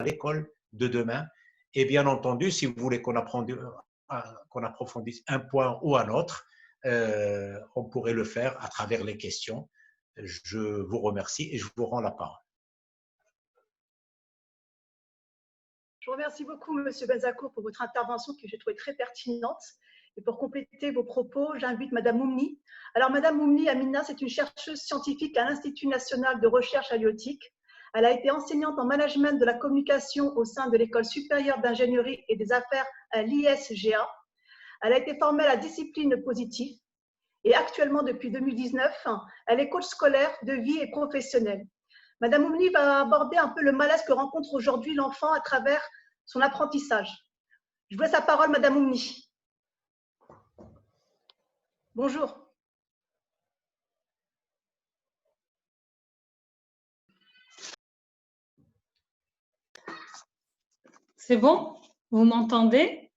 l'école de demain. Et bien entendu, si vous voulez qu'on approfondisse un point ou un autre, on pourrait le faire à travers les questions. Je vous remercie et je vous rends la parole. Je vous remercie beaucoup, Monsieur Benzakour, pour votre intervention que j'ai trouvée très pertinente. Et pour compléter vos propos, j'invite Madame Moumni. Alors, Madame Moumni Amina, c'est une chercheuse scientifique à l'Institut national de recherche halieutique. Elle a été enseignante en management de la communication au sein de l'École supérieure d'ingénierie et des affaires à l'ISGA. Elle a été formée à la discipline positive et actuellement, depuis 2019, elle est coach scolaire de vie et professionnelle. Madame Moumni va aborder un peu le malaise que rencontre aujourd'hui l'enfant à travers son apprentissage. Je vous laisse la parole, Madame Moumni. Bonjour. C'est bon? Vous m'entendez?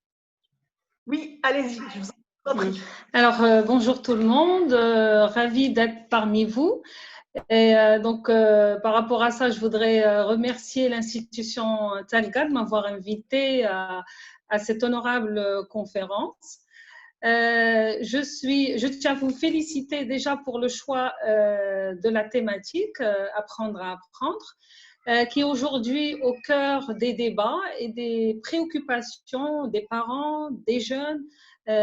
Oui, allez-y, je vous en prie. Alors, bonjour tout le monde, ravie d'être parmi vous. Et donc, par rapport à ça, je voudrais remercier l'institution Talga de m'avoir invitée à cette honorable conférence. Je tiens à vous féliciter déjà pour le choix de la thématique Apprendre à apprendre, qui est aujourd'hui au cœur des débats et des préoccupations des parents, des jeunes,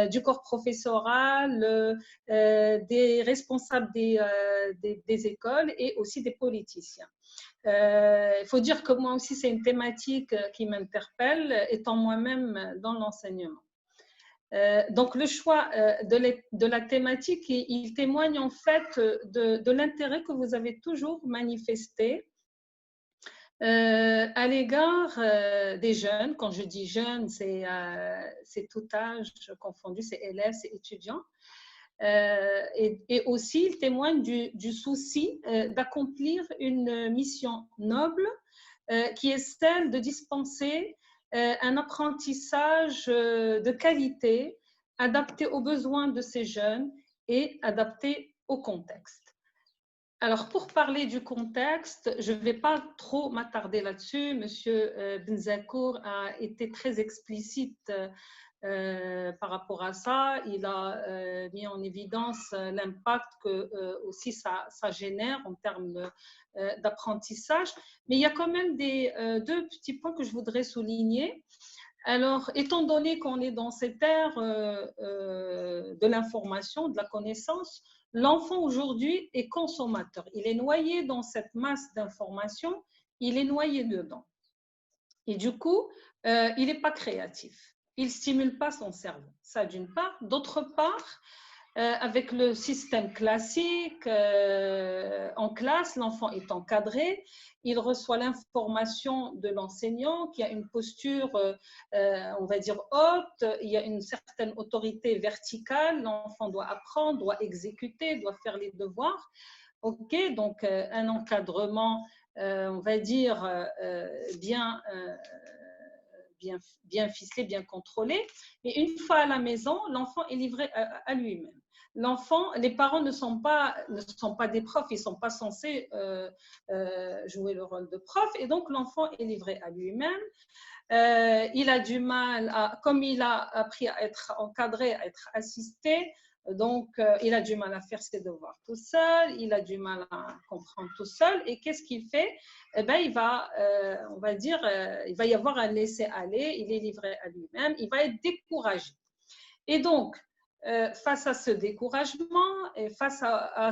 du corps professoral, des responsables des écoles et aussi des politiciens. Il faut dire que moi aussi, c'est une thématique qui m'interpelle, étant moi-même dans l'enseignement. Donc, le choix de la thématique, il témoigne en fait de l'intérêt que vous avez toujours manifesté à l'égard des jeunes. Quand je dis jeunes, c'est tout âge confondu, c'est élèves, c'est étudiants. Et aussi, il témoigne du souci d'accomplir une mission noble qui est celle de dispenser un apprentissage de qualité, adapté aux besoins de ces jeunes et adapté au contexte. Alors, pour parler du contexte, je ne vais pas trop m'attarder là-dessus. Monsieur Benzakour a été très explicite par rapport à ça. Il a mis en évidence l'impact que aussi ça génère en termes d'apprentissage. Mais il y a quand même deux petits points que je voudrais souligner. Alors, étant donné qu'on est dans cette ère de l'information, de la connaissance, l'enfant aujourd'hui est consommateur. Il est noyé dans cette masse d'informations, il est noyé dedans. Et du coup, il n'est pas créatif. Il ne stimule pas son cerveau. Ça, d'une part. D'autre part, avec le système classique, en classe, l'enfant est encadré, il reçoit l'information de l'enseignant qui a une posture, on va dire, haute, il y a une certaine autorité verticale, l'enfant doit apprendre, doit exécuter, doit faire les devoirs. Ok, donc un encadrement, on va dire, bien ficelé, bien contrôlé. Mais une fois à la maison, l'enfant est livré à lui-même. L'enfant, les parents ne sont pas des profs, ils ne sont pas censés jouer le rôle de prof, et donc l'enfant est livré à lui-même. Il a du mal, comme il a appris à être encadré, à être assisté, donc il a du mal à faire ses devoirs tout seul, il a du mal à comprendre tout seul, et qu'est-ce qu'il fait? Eh bien, il va, on va dire, il va y avoir un laisser-aller, il est livré à lui-même, il va être découragé. Et donc, face à ce découragement et face à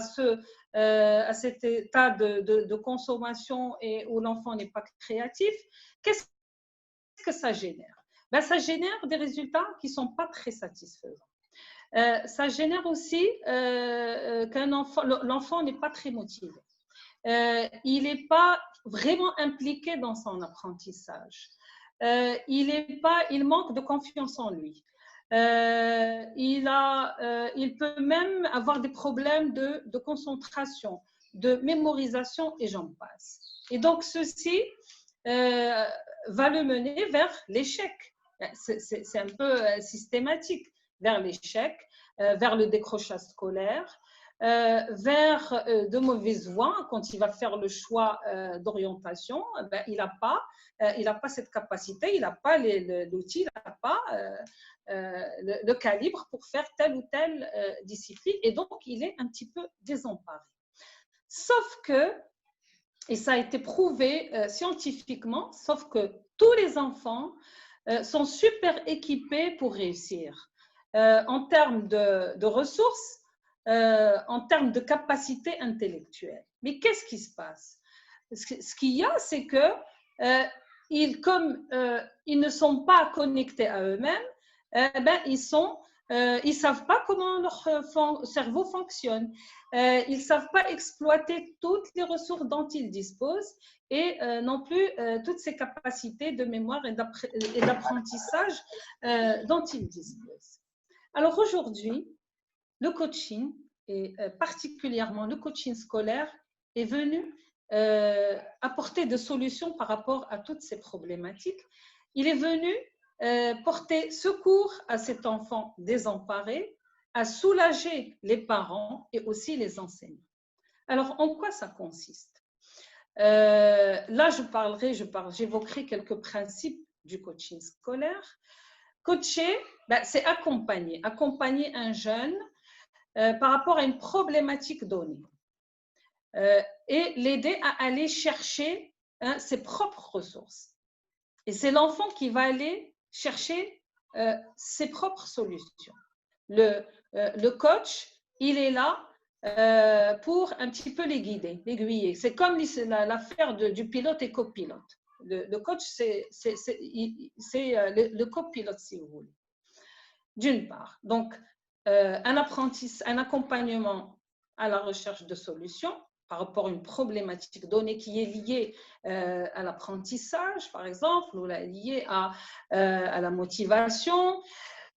cet état de consommation et où l'enfant n'est pas créatif, qu'est-ce que ça génère? Ben, ça génère des résultats qui ne sont pas très satisfaisants. Ça génère aussi l'enfant n'est pas très motivé. Il n'est pas vraiment impliqué dans son apprentissage. Il manque de confiance en lui. Il peut même avoir des problèmes de concentration, de mémorisation et j'en passe. Et donc, ceci va le mener vers l'échec. C'est un peu systématique, vers l'échec, vers le décrochage scolaire. vers de mauvaises voies, quand il va faire le choix d'orientation, ben, il n'a pas cette capacité, il n'a pas l'outil, il n'a pas le calibre pour faire telle ou telle discipline, et donc il est un petit peu désemparé. Sauf que, et ça a été prouvé scientifiquement, sauf que tous les enfants sont super équipés pour réussir en termes de ressources, en termes de capacité intellectuelle. Mais qu'est-ce qui se passe? Ce qu'il y a, c'est que comme ils ne sont pas connectés à eux-mêmes, ben, ils ne savent pas comment leur cerveau fonctionne. Ils ne savent pas exploiter toutes les ressources dont ils disposent et non plus toutes ces capacités de mémoire et d'apprentissage dont ils disposent. Alors aujourd'hui, le coaching, et particulièrement le coaching scolaire, est venu apporter des solutions par rapport à toutes ces problématiques. Il est venu porter secours à cet enfant désemparé, à soulager les parents et aussi les enseignants. Alors, en quoi ça consiste? Là, j'évoquerai quelques principes du coaching scolaire. Coacher, ben, c'est accompagner un jeune par rapport à une problématique donnée et l'aider à aller chercher ses propres ressources. Et c'est l'enfant qui va aller chercher ses propres solutions. Le coach, il est là pour un petit peu les guider, l'aiguiller. C'est comme l'affaire du pilote et copilote. Le coach, c'est le copilote, si vous voulez. D'une part, donc, un accompagnement à la recherche de solutions par rapport à une problématique donnée qui est liée à l'apprentissage, par exemple, ou liée à la motivation.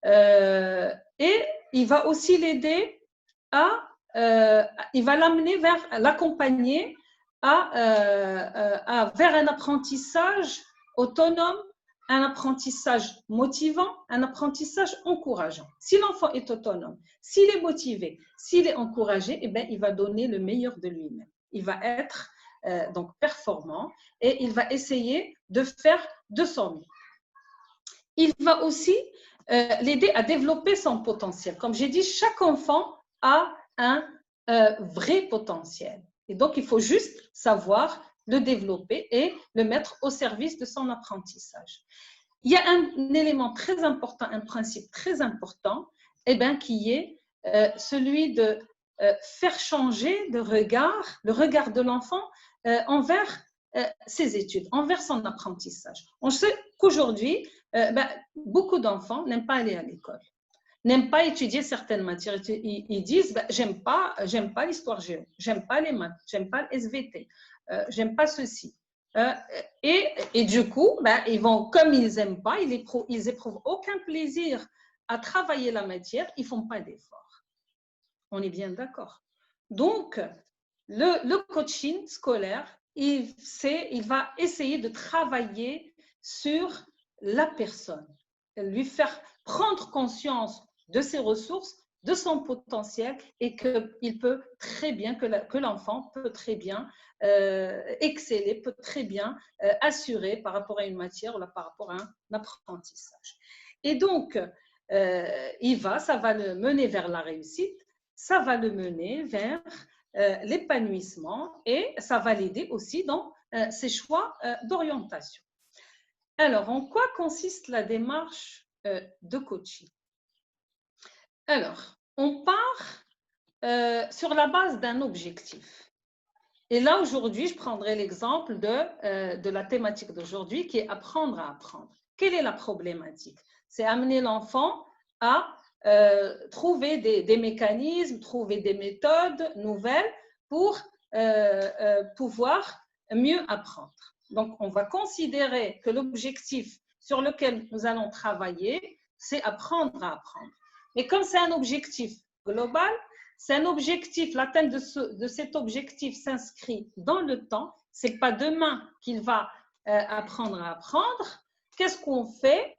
Et il va aussi l'aider il va l'amener l'accompagner vers un apprentissage autonome, un apprentissage motivant, un apprentissage encourageant. Si l'enfant est autonome, s'il est motivé, s'il est encouragé, eh bien, il va donner le meilleur de lui-même. Il va être donc performant et il va essayer de faire de son mieux. Il va aussi l'aider à développer son potentiel. Comme j'ai dit, chaque enfant a un vrai potentiel. Et donc, il faut juste savoir le développer et le mettre au service de son apprentissage. Il y a un élément très important, un principe très important, eh bien, qui est celui de faire changer le regard de l'enfant envers ses études, envers son apprentissage. On sait qu'aujourd'hui, beaucoup d'enfants n'aiment pas aller à l'école, n'aiment pas étudier certaines matières. Ils disent j'aime pas l'histoire géo, j'aime pas les maths, j'aime pas le SVT, j'aime pas ceci. Et du coup, ils vont, comme ils n'aiment pas, ils éprouvent aucun plaisir à travailler la matière, ils font pas d'efforts. On est bien d'accord. Donc, le coaching scolaire, il va essayer de travailler sur la personne, lui faire prendre conscience de ses ressources, de son potentiel et qu'il peut très bien, que l'enfant peut très bien exceller, peut très bien assurer par rapport à une matière ou par rapport à un apprentissage. Et donc, ça va le mener vers la réussite, ça va le mener vers l'épanouissement et ça va l'aider aussi dans ses choix d'orientation. Alors, en quoi consiste la démarche de coaching? Alors, on part sur la base d'un objectif. Et là, aujourd'hui, je prendrai l'exemple de la thématique d'aujourd'hui qui est apprendre à apprendre. Quelle est la problématique? C'est amener l'enfant à trouver des mécanismes, trouver des méthodes nouvelles pour pouvoir mieux apprendre. Donc, on va considérer que l'objectif sur lequel nous allons travailler, c'est apprendre à apprendre. Mais comme c'est un objectif global, c'est un objectif, l'atteinte de cet objectif s'inscrit dans le temps. Ce n'est pas demain qu'il va apprendre à apprendre. Qu'est-ce qu'on fait?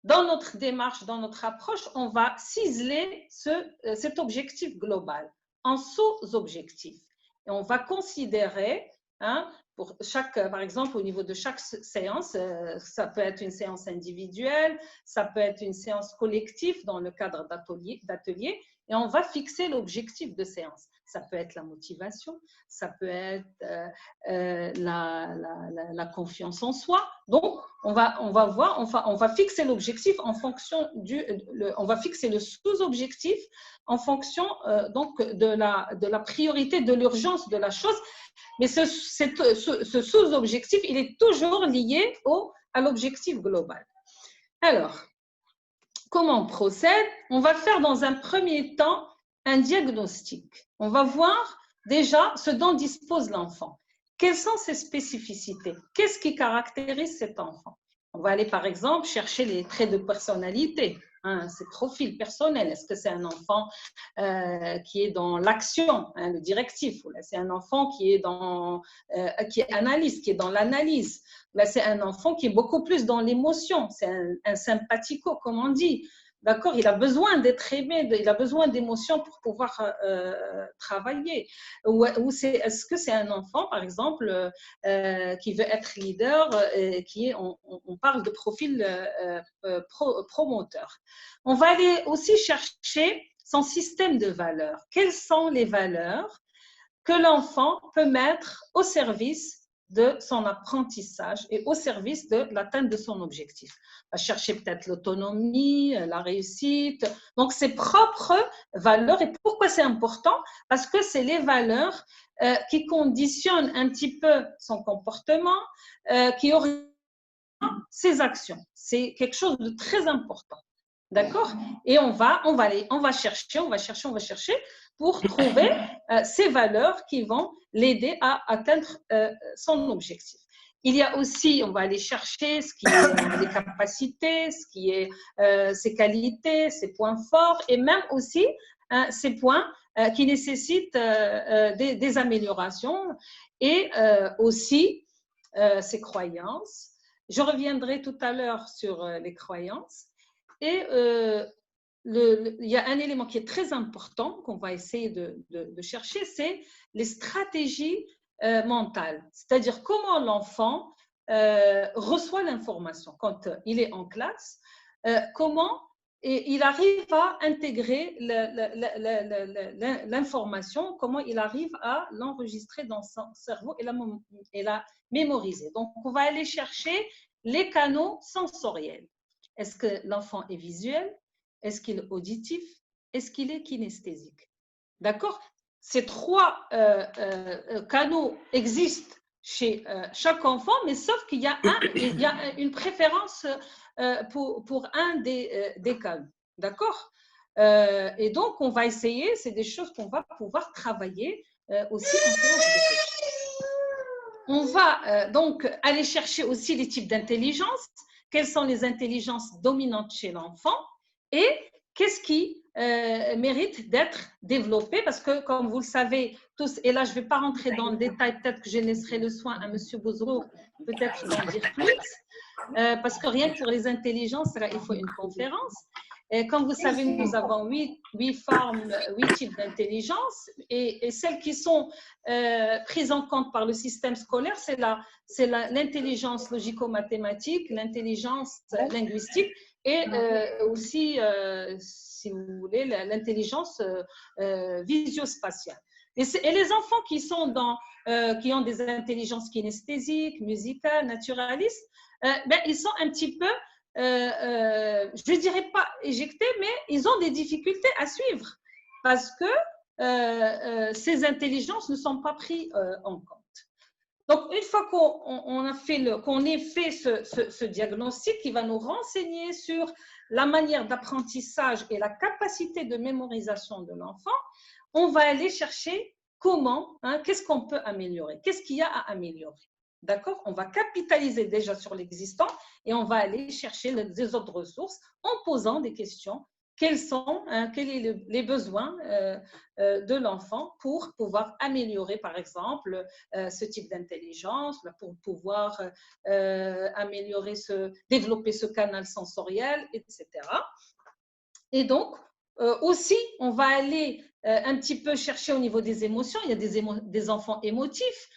Dans notre démarche, dans notre approche, on va ciseler cet objectif global. en sous-objectifs. Et on va considérer, hein, pour chaque, par exemple, au niveau de chaque séance, ça peut être une séance individuelle, ça peut être une séance collective dans le cadre d'atelier, et on va fixer l'objectif de séance. Ça peut être la motivation, ça peut être la confiance en soi. Donc, on va voir, on va fixer l'objectif en fonction on va fixer le sous-objectif en fonction donc de la priorité, de l'urgence de la chose. Mais ce sous-objectif, il est toujours lié à l'objectif global. Alors, comment on procède? On va faire dans un premier temps un diagnostic. On va voir déjà ce dont dispose l'enfant. Quelles sont ses spécificités? Qu'est-ce qui caractérise cet enfant? On va aller par exemple chercher les traits de personnalité, hein, ses profils personnels. Est-ce que c'est un enfant qui est dans l'action, hein, le directif, ou là c'est un enfant qui est analyste, qui est dans l'analyse. Là c'est un enfant qui est beaucoup plus dans l'émotion, c'est un sympathico comme on dit. D'accord, il a besoin d'être aimé, il a besoin d'émotions pour pouvoir travailler. Est-ce que c'est un enfant, par exemple, qui veut être leader, on parle de profil promoteur. On va aller aussi chercher son système de valeurs. Quelles sont les valeurs que l'enfant peut mettre au service de son apprentissage et au service de l'atteinte de son objectif? On va chercher peut-être l'autonomie, la réussite, donc ses propres valeurs. Et pourquoi c'est important? Parce que c'est les valeurs qui conditionnent un petit peu son comportement, qui orientent ses actions. C'est quelque chose de très important. D'accord? Et on va chercher pour trouver ces valeurs qui vont l'aider à atteindre son objectif. Il y a aussi, on va aller chercher ce qui est les capacités, ce qui est ses qualités, ses points forts et même aussi ces points qui nécessitent des améliorations et aussi ses croyances. Je reviendrai tout à l'heure sur les croyances. Et il y a un élément qui est très important qu'on va essayer de chercher, c'est les stratégies mentales. C'est-à-dire comment l'enfant reçoit l'information. Quand il est en classe, comment il arrive à intégrer l'information, comment il arrive à l'enregistrer dans son cerveau et la mémoriser. Donc, on va aller chercher les canaux sensoriels. Est-ce que l'enfant est visuel? Est-ce qu'il est auditif? Est-ce qu'il est kinesthésique? D'accord? Ces trois canaux existent chez chaque enfant, mais sauf qu'il y a une préférence pour un des canaux. D'accord? Et donc, on va essayer, c'est des choses qu'on va pouvoir travailler aussi en séance de coaching. On va donc aller chercher aussi les types d'intelligence. Quelles sont les intelligences dominantes chez l'enfant et qu'est-ce qui mérite d'être développé? Parce que, comme vous le savez tous, et là, je ne vais pas rentrer dans le détail, peut-être que je laisserai le soin à M. Bouzrou, peut-être d'en dire plus, parce que rien que pour les intelligences, il faut une conférence. Et comme vous savez, nous avons 8 formes, 8 types d'intelligence et celles qui sont prises en compte par le système scolaire, c'est l'intelligence logico-mathématique, l'intelligence linguistique et aussi, si vous voulez, l'intelligence visio-spatiale. Et les enfants qui ont des intelligences kinesthésiques, musicales, naturalistes, ils sont un petit peu je ne dirais pas éjectés, mais ils ont des difficultés à suivre parce que ces intelligences ne sont pas prises en compte. Donc, une fois qu'on ait fait ce diagnostic qui va nous renseigner sur la manière d'apprentissage et la capacité de mémorisation de l'enfant, on va aller chercher comment, qu'est-ce qu'on peut améliorer, qu'est-ce qu'il y a à améliorer. D'accord? On va capitaliser déjà sur l'existant et on va aller chercher des autres ressources en posant des questions. Quels sont les besoins de l'enfant pour pouvoir améliorer, par exemple, ce type d'intelligence, pour pouvoir développer ce canal sensoriel, etc. Et donc, aussi, on va aller un petit peu chercher au niveau des émotions. Il y a des enfants émotifs.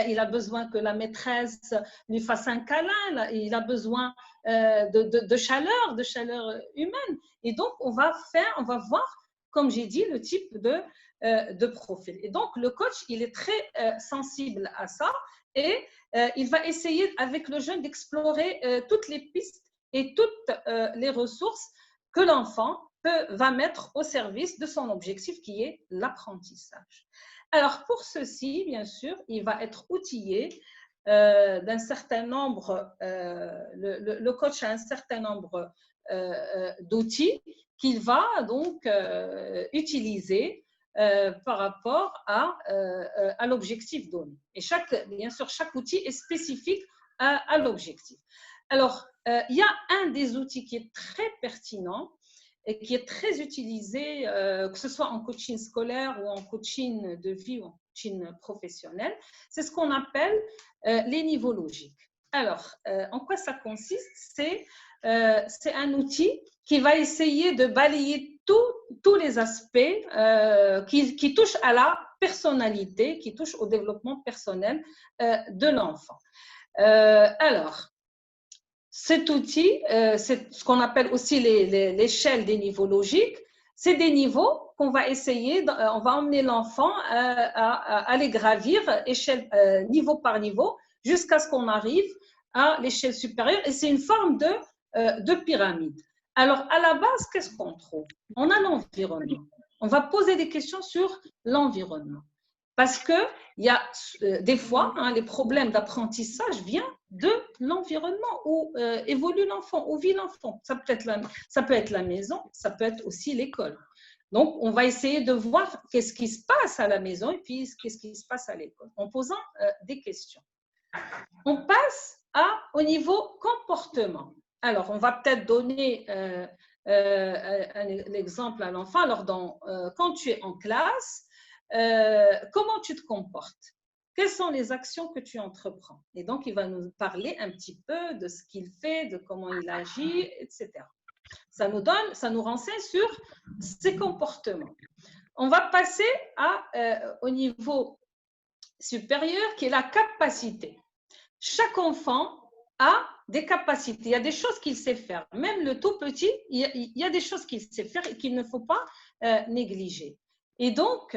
Il a besoin que la maîtresse lui fasse un câlin. Il a besoin de chaleur humaine. Et donc, on va voir, comme j'ai dit, le type de profil. Et donc, le coach, il est très sensible à ça et il va essayer avec le jeune d'explorer toutes les pistes et toutes les ressources que l'enfant va mettre au service de son objectif qui est l'apprentissage. Alors, pour ceci, bien sûr, il va être outillé d'un certain nombre, le coach a un certain nombre d'outils qu'il va donc utiliser par rapport à l'objectif donné. Et bien sûr, chaque outil est spécifique à l'objectif. Alors, il y a un des outils qui est très pertinent et qui est très utilisé, que ce soit en coaching scolaire ou en coaching de vie ou en coaching professionnel, c'est ce qu'on appelle les niveaux logiques. Alors, en quoi ça consiste? C'est un outil qui va essayer de balayer tous les aspects qui touchent à la personnalité, qui touchent au développement personnel de l'enfant. Alors, cet outil, c'est ce qu'on appelle aussi l'échelle des niveaux logiques. C'est des niveaux qu'on va essayer, on va emmener l'enfant à les gravir niveau par niveau jusqu'à ce qu'on arrive à l'échelle supérieure. Et c'est une forme de pyramide. Alors, à la base, qu'est-ce qu'on trouve? On a l'environnement. On va poser des questions sur l'environnement. Parce qu'il y a des fois, les problèmes d'apprentissage viennent de l'environnement où évolue l'enfant, où vit l'enfant. Ça peut être la maison, ça peut être aussi l'école. Donc, on va essayer de voir qu'est-ce qui se passe à la maison et puis qu'est-ce qui se passe à l'école en posant des questions. On passe au niveau comportement. Alors, on va peut-être donner l'exemple à l'enfant. Alors, quand tu es en classe, comment tu te comportes? Quelles sont les actions que tu entreprends? Et donc, il va nous parler un petit peu de ce qu'il fait, de comment il agit, etc. Ça nous renseigne sur ses comportements. On va passer au niveau supérieur qui est la capacité. Chaque enfant a des capacités, il y a des choses qu'il sait faire. Même le tout petit, il y a des choses qu'il sait faire et qu'il ne faut pas négliger. Et donc,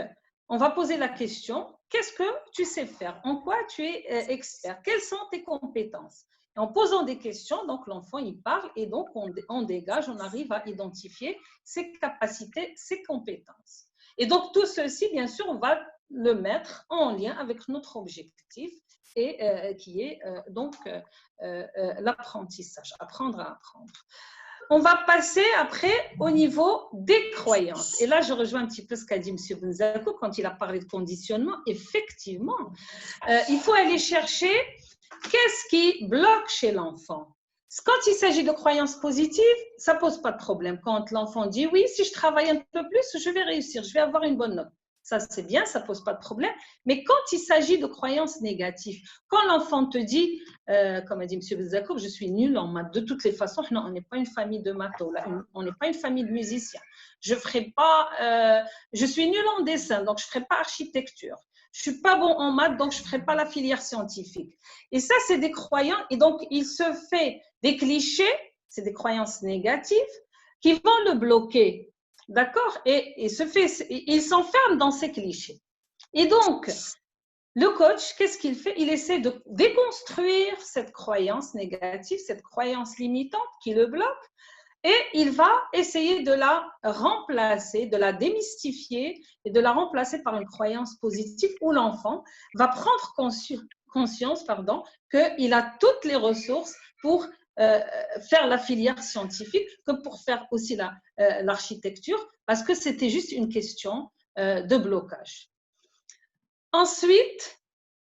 on va poser la question, qu'est-ce que tu sais faire? En quoi tu es expert? Quelles sont tes compétences? Et en posant des questions, donc l'enfant, il parle et donc on dégage, on arrive à identifier ses capacités, ses compétences. Et donc, tout ceci, bien sûr, on va le mettre en lien avec notre objectif et qui est donc l'apprentissage, apprendre à apprendre. On va passer après au niveau des croyances. Et là, je rejoins un petit peu ce qu'a dit M. Benzakou quand il a parlé de conditionnement. Effectivement, il faut aller chercher qu'est-ce qui bloque chez l'enfant. Quand il s'agit de croyances positives, ça ne pose pas de problème. Quand l'enfant dit « oui, si je travaille un peu plus, je vais réussir, je vais avoir une bonne note ». Ça, c'est bien, ça ne pose pas de problème. Mais quand il s'agit de croyances négatives, quand l'enfant te dit, comme a dit M. Benzakou, je suis nul en maths, de toutes les façons, non, on n'est pas une famille de mathos, on n'est pas une famille de musiciens. Je suis nul en dessin, donc je ne ferai pas architecture. Je ne suis pas bon en maths, donc je ne ferai pas la filière scientifique. Et ça, c'est des croyances. Et donc, il se fait des clichés, c'est des croyances négatives, qui vont le bloquer. D'accord? Et il s'enferme dans ces clichés. Et donc, le coach, qu'est-ce qu'il fait? Il essaie de déconstruire cette croyance négative, cette croyance limitante qui le bloque, et il va essayer de la remplacer, de la démystifier et de la remplacer par une croyance positive où l'enfant va prendre conscience qu'il a toutes les ressources pour faire la filière scientifique, que pour faire aussi l'architecture, parce que c'était juste une question de blocage. Ensuite,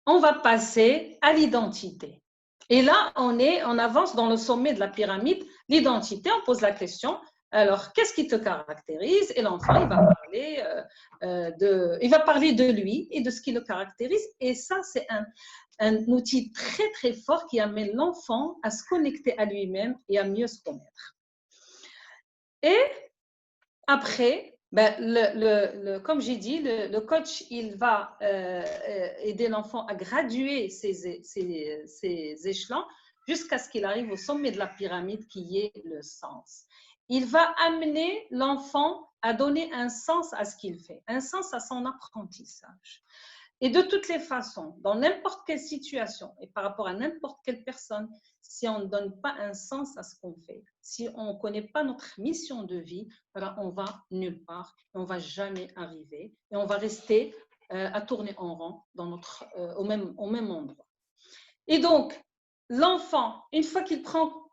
on va passer à l'identité. Et là, on avance dans le sommet de la pyramide. L'identité, on pose la question, alors, qu'est-ce qui te caractérise? Et l'enfant, il va parler de lui et de ce qui le caractérise. Et ça, c'est un outil très, très fort qui amène l'enfant à se connecter à lui-même et à mieux se connaître. Et après, Ben, comme j'ai dit, le coach, il va aider l'enfant à graduer ses échelons jusqu'à ce qu'il arrive au sommet de la pyramide qui est le sens. Il va amener l'enfant à donner un sens à ce qu'il fait, un sens à son apprentissage. Et de toutes les façons, dans n'importe quelle situation et par rapport à n'importe quelle personne, si on ne donne pas un sens à ce qu'on fait, si on ne connaît pas notre mission de vie, alors on va nulle part, on ne va jamais arriver et on va rester à tourner en rond au même endroit. Et donc, l'enfant, une fois qu'il prend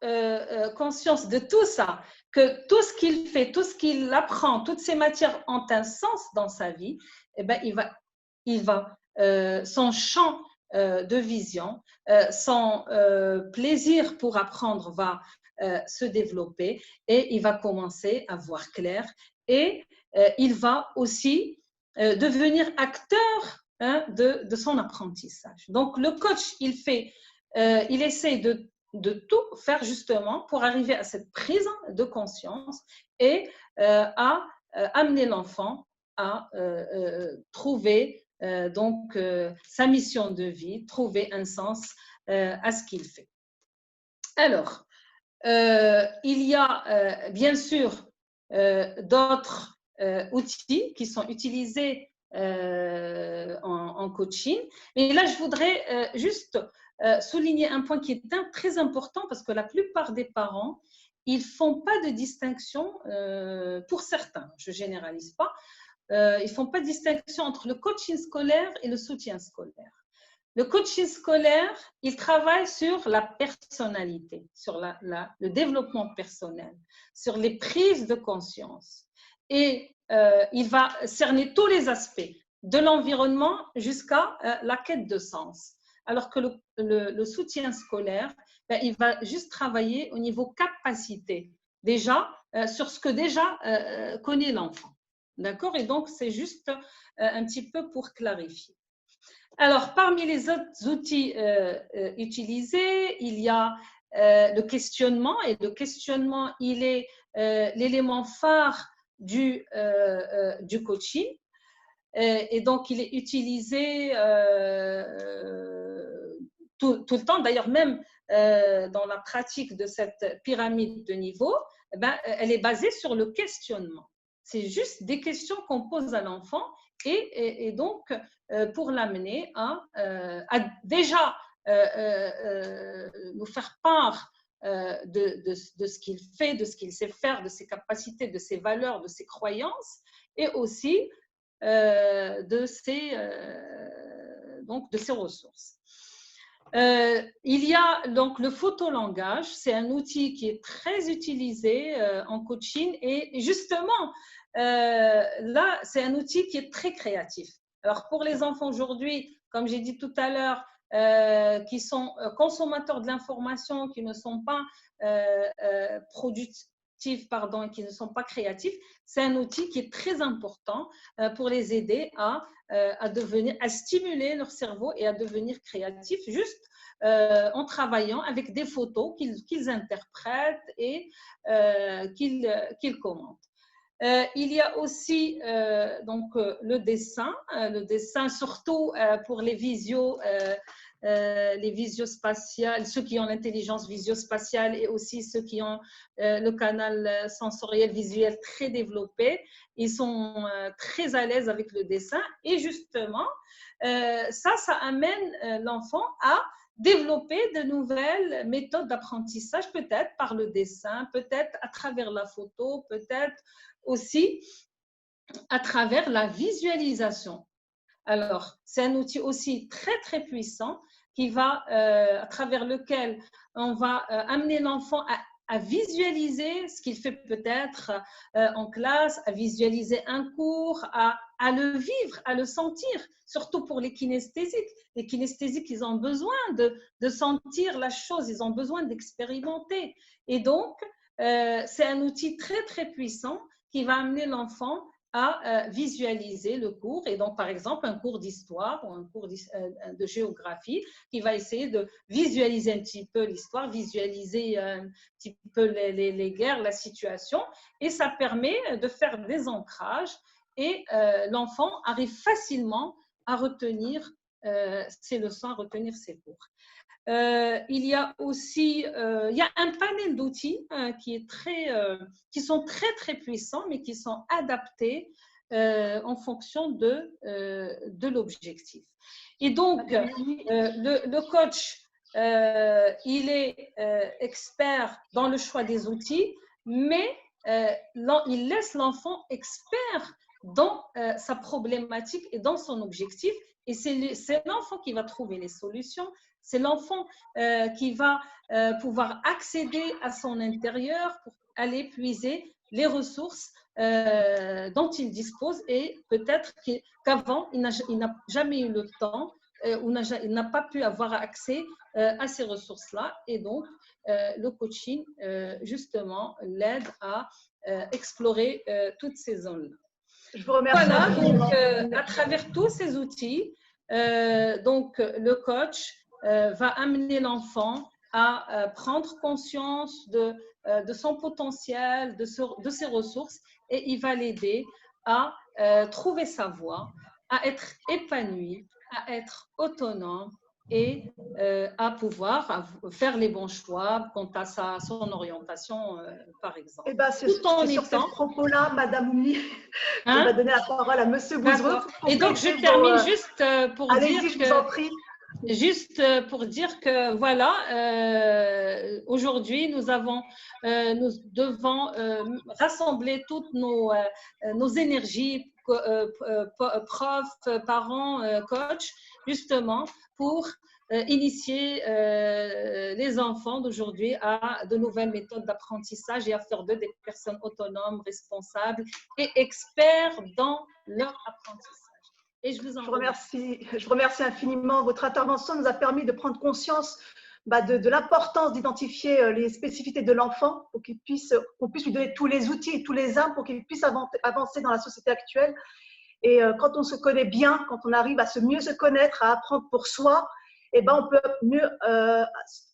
conscience de tout ça, que tout ce qu'il fait, tout ce qu'il apprend, toutes ces matières ont un sens dans sa vie, eh ben, son champ de vision, son plaisir pour apprendre va se développer et il va commencer à voir clair et il va aussi devenir acteur de son apprentissage. Donc, le coach, il essaie de tout faire justement pour arriver à cette prise de conscience et à amener l'enfant à trouver sa mission de vie, trouver un sens à ce qu'il fait. Alors, il y a bien sûr d'autres outils qui sont utilisés en coaching. Mais là, je voudrais juste souligner un point qui est très important parce que la plupart des parents, ils ne font pas de distinction, pour certains, je ne généralise pas, ils ne font pas de distinction entre le coaching scolaire et le soutien scolaire. Le coaching scolaire, il travaille sur la personnalité, sur le développement personnel, sur les prises de conscience. Et il va cerner tous les aspects, de l'environnement jusqu'à la quête de sens. Alors que le soutien scolaire, ben, il va juste travailler au niveau capacité, déjà sur ce que déjà connaît l'enfant. D'accord? Et donc, c'est juste un petit peu pour clarifier. Alors, parmi les autres outils utilisés, il y a le questionnement. Et le questionnement, il est l'élément phare du coaching. Et donc, il est utilisé tout le temps. D'ailleurs, même dans la pratique de cette pyramide de niveau, ben, elle est basée sur le questionnement. C'est juste des questions qu'on pose à l'enfant et donc pour l'amener à déjà nous faire part de ce qu'il fait, de ce qu'il sait faire, de ses capacités, de ses valeurs, de ses croyances et aussi de ses ressources. Il y a donc le photolangage, c'est un outil qui est très utilisé en coaching et justement, là, c'est un outil qui est très créatif. Alors, pour les enfants aujourd'hui, comme j'ai dit tout à l'heure, qui sont consommateurs de l'information, qui ne sont pas productifs, pardon, et qui ne sont pas créatifs, c'est un outil qui est très important pour les aider à stimuler leur cerveau et à devenir créatifs, juste en travaillant avec des photos qu'ils interprètent et qu'ils commentent. Il y a aussi donc le dessin surtout pour les visio-spatiales, ceux qui ont l'intelligence visio-spatiale et aussi ceux qui ont le canal sensoriel visuel très développé. Ils sont très à l'aise avec le dessin et justement, ça amène l'enfant à développer de nouvelles méthodes d'apprentissage, peut-être par le dessin, peut-être à travers la photo, peut-être aussi à travers la visualisation. Alors, c'est un outil aussi très, très puissant qui va, à travers lequel on va amener l'enfant à visualiser ce qu'il fait peut-être en classe, à visualiser un cours, à le vivre, à le sentir, surtout pour les kinesthésiques. Les kinesthésiques, ils ont besoin de sentir la chose, ils ont besoin d'expérimenter. Et donc, c'est un outil très, très puissant qui va amener l'enfant à visualiser le cours. Et donc, par exemple, un cours d'histoire ou un cours de géographie qui va essayer de visualiser un petit peu l'histoire, visualiser un petit peu les guerres, la situation. Et ça permet de faire des ancrages et l'enfant arrive facilement à retenir ses leçons, à retenir ses cours. Il y a aussi il y a un panel d'outils qui sont très, très puissants, mais qui sont adaptés en fonction de l'objectif. Et donc, le coach, il est expert dans le choix des outils, mais il laisse l'enfant expert dans sa problématique et dans son objectif. Et c'est l'enfant qui va trouver les solutions. C'est l'enfant qui va pouvoir accéder à son intérieur pour aller puiser les ressources dont il dispose et peut-être qu'avant, il n'a jamais eu le temps ou il n'a pas pu avoir accès à ces ressources-là. Et donc, le coaching, justement, l'aide à explorer toutes ces zones-là. Je vous remercie. Voilà, donc à travers tous ces outils, donc le coach va amener l'enfant à prendre conscience de son potentiel, de ses ressources, et il va l'aider à trouver sa voie, à être épanoui, à être autonome et à pouvoir faire les bons choix quant à son orientation, par exemple. Eh ben, c'est sur ces propos-là, Madame Oumni, on va donner la parole à Monsieur Bouzrou. Et donc, je termine juste pour dire je vous en prie. Juste pour dire que voilà, aujourd'hui, nous devons rassembler toutes nos énergies, profs, parents, coachs, justement, pour initier les enfants d'aujourd'hui à de nouvelles méthodes d'apprentissage et à faire d'eux des personnes autonomes, responsables et experts dans leur apprentissage. Et je vous remercie infiniment. Votre intervention nous a permis de prendre conscience de l'importance d'identifier les spécificités de l'enfant pour qu'on puisse lui donner tous les outils et tous les armes pour qu'il puisse avancer dans la société actuelle. Et quand on se connaît bien, quand on arrive à mieux se connaître, à apprendre pour soi, eh ben, on peut mieux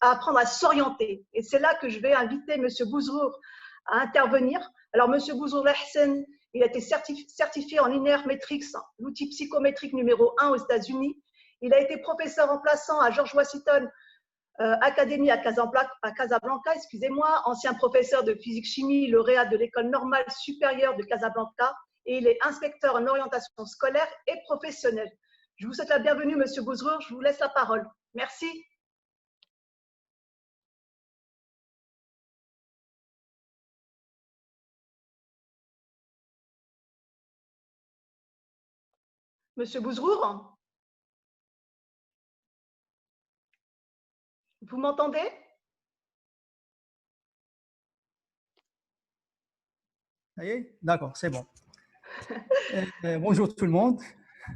apprendre à s'orienter. Et c'est là que je vais inviter M. Bouzrour à intervenir. Alors, M. Bouzrour Lahsen, il a été certifié en Linear Metrics, l'outil psychométrique numéro 1 aux États-Unis. Il a été professeur remplaçant à George Washington Academy à Casablanca, ancien professeur de physique-chimie, lauréat de l'École normale supérieure de Casablanca, et il est inspecteur en orientation scolaire et professionnelle. Je vous souhaite la bienvenue, Monsieur Bouzrour. Je vous laisse la parole. Merci. Monsieur Bouzrour, vous m'entendez? Ça y est? D'accord, c'est bon. Bonjour tout le monde.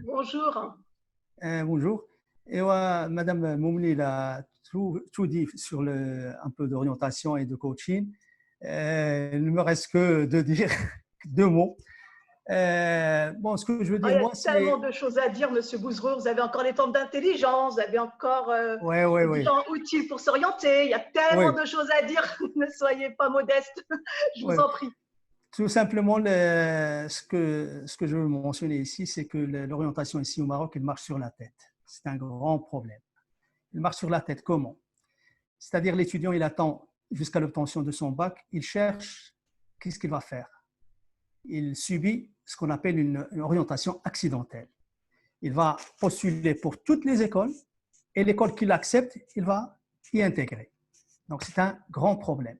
Bonjour. Bonjour. Et Madame Moumni a tout dit sur un peu d'orientation et de coaching. Il ne me reste que de dire 2 mots. Bon, ce que je veux dire, moi, c'est… Il y a tellement de choses à dire, Monsieur Bouzrour. Vous avez encore les temps d'intelligence, vous avez encore des temps utiles pour s'orienter. Il y a tellement de choses à dire. Ne soyez pas modeste. Je vous en prie. Tout simplement, ce que je veux mentionner ici, c'est que l'orientation ici au Maroc, elle marche sur la tête. C'est un grand problème. Elle marche sur la tête comment? C'est-à-dire l'étudiant, il attend jusqu'à l'obtention de son bac, il cherche qu'est-ce qu'il va faire. Il subit ce qu'on appelle une orientation accidentelle. Il va postuler pour toutes les écoles et l'école qui l'accepte, il va y intégrer. Donc, c'est un grand problème.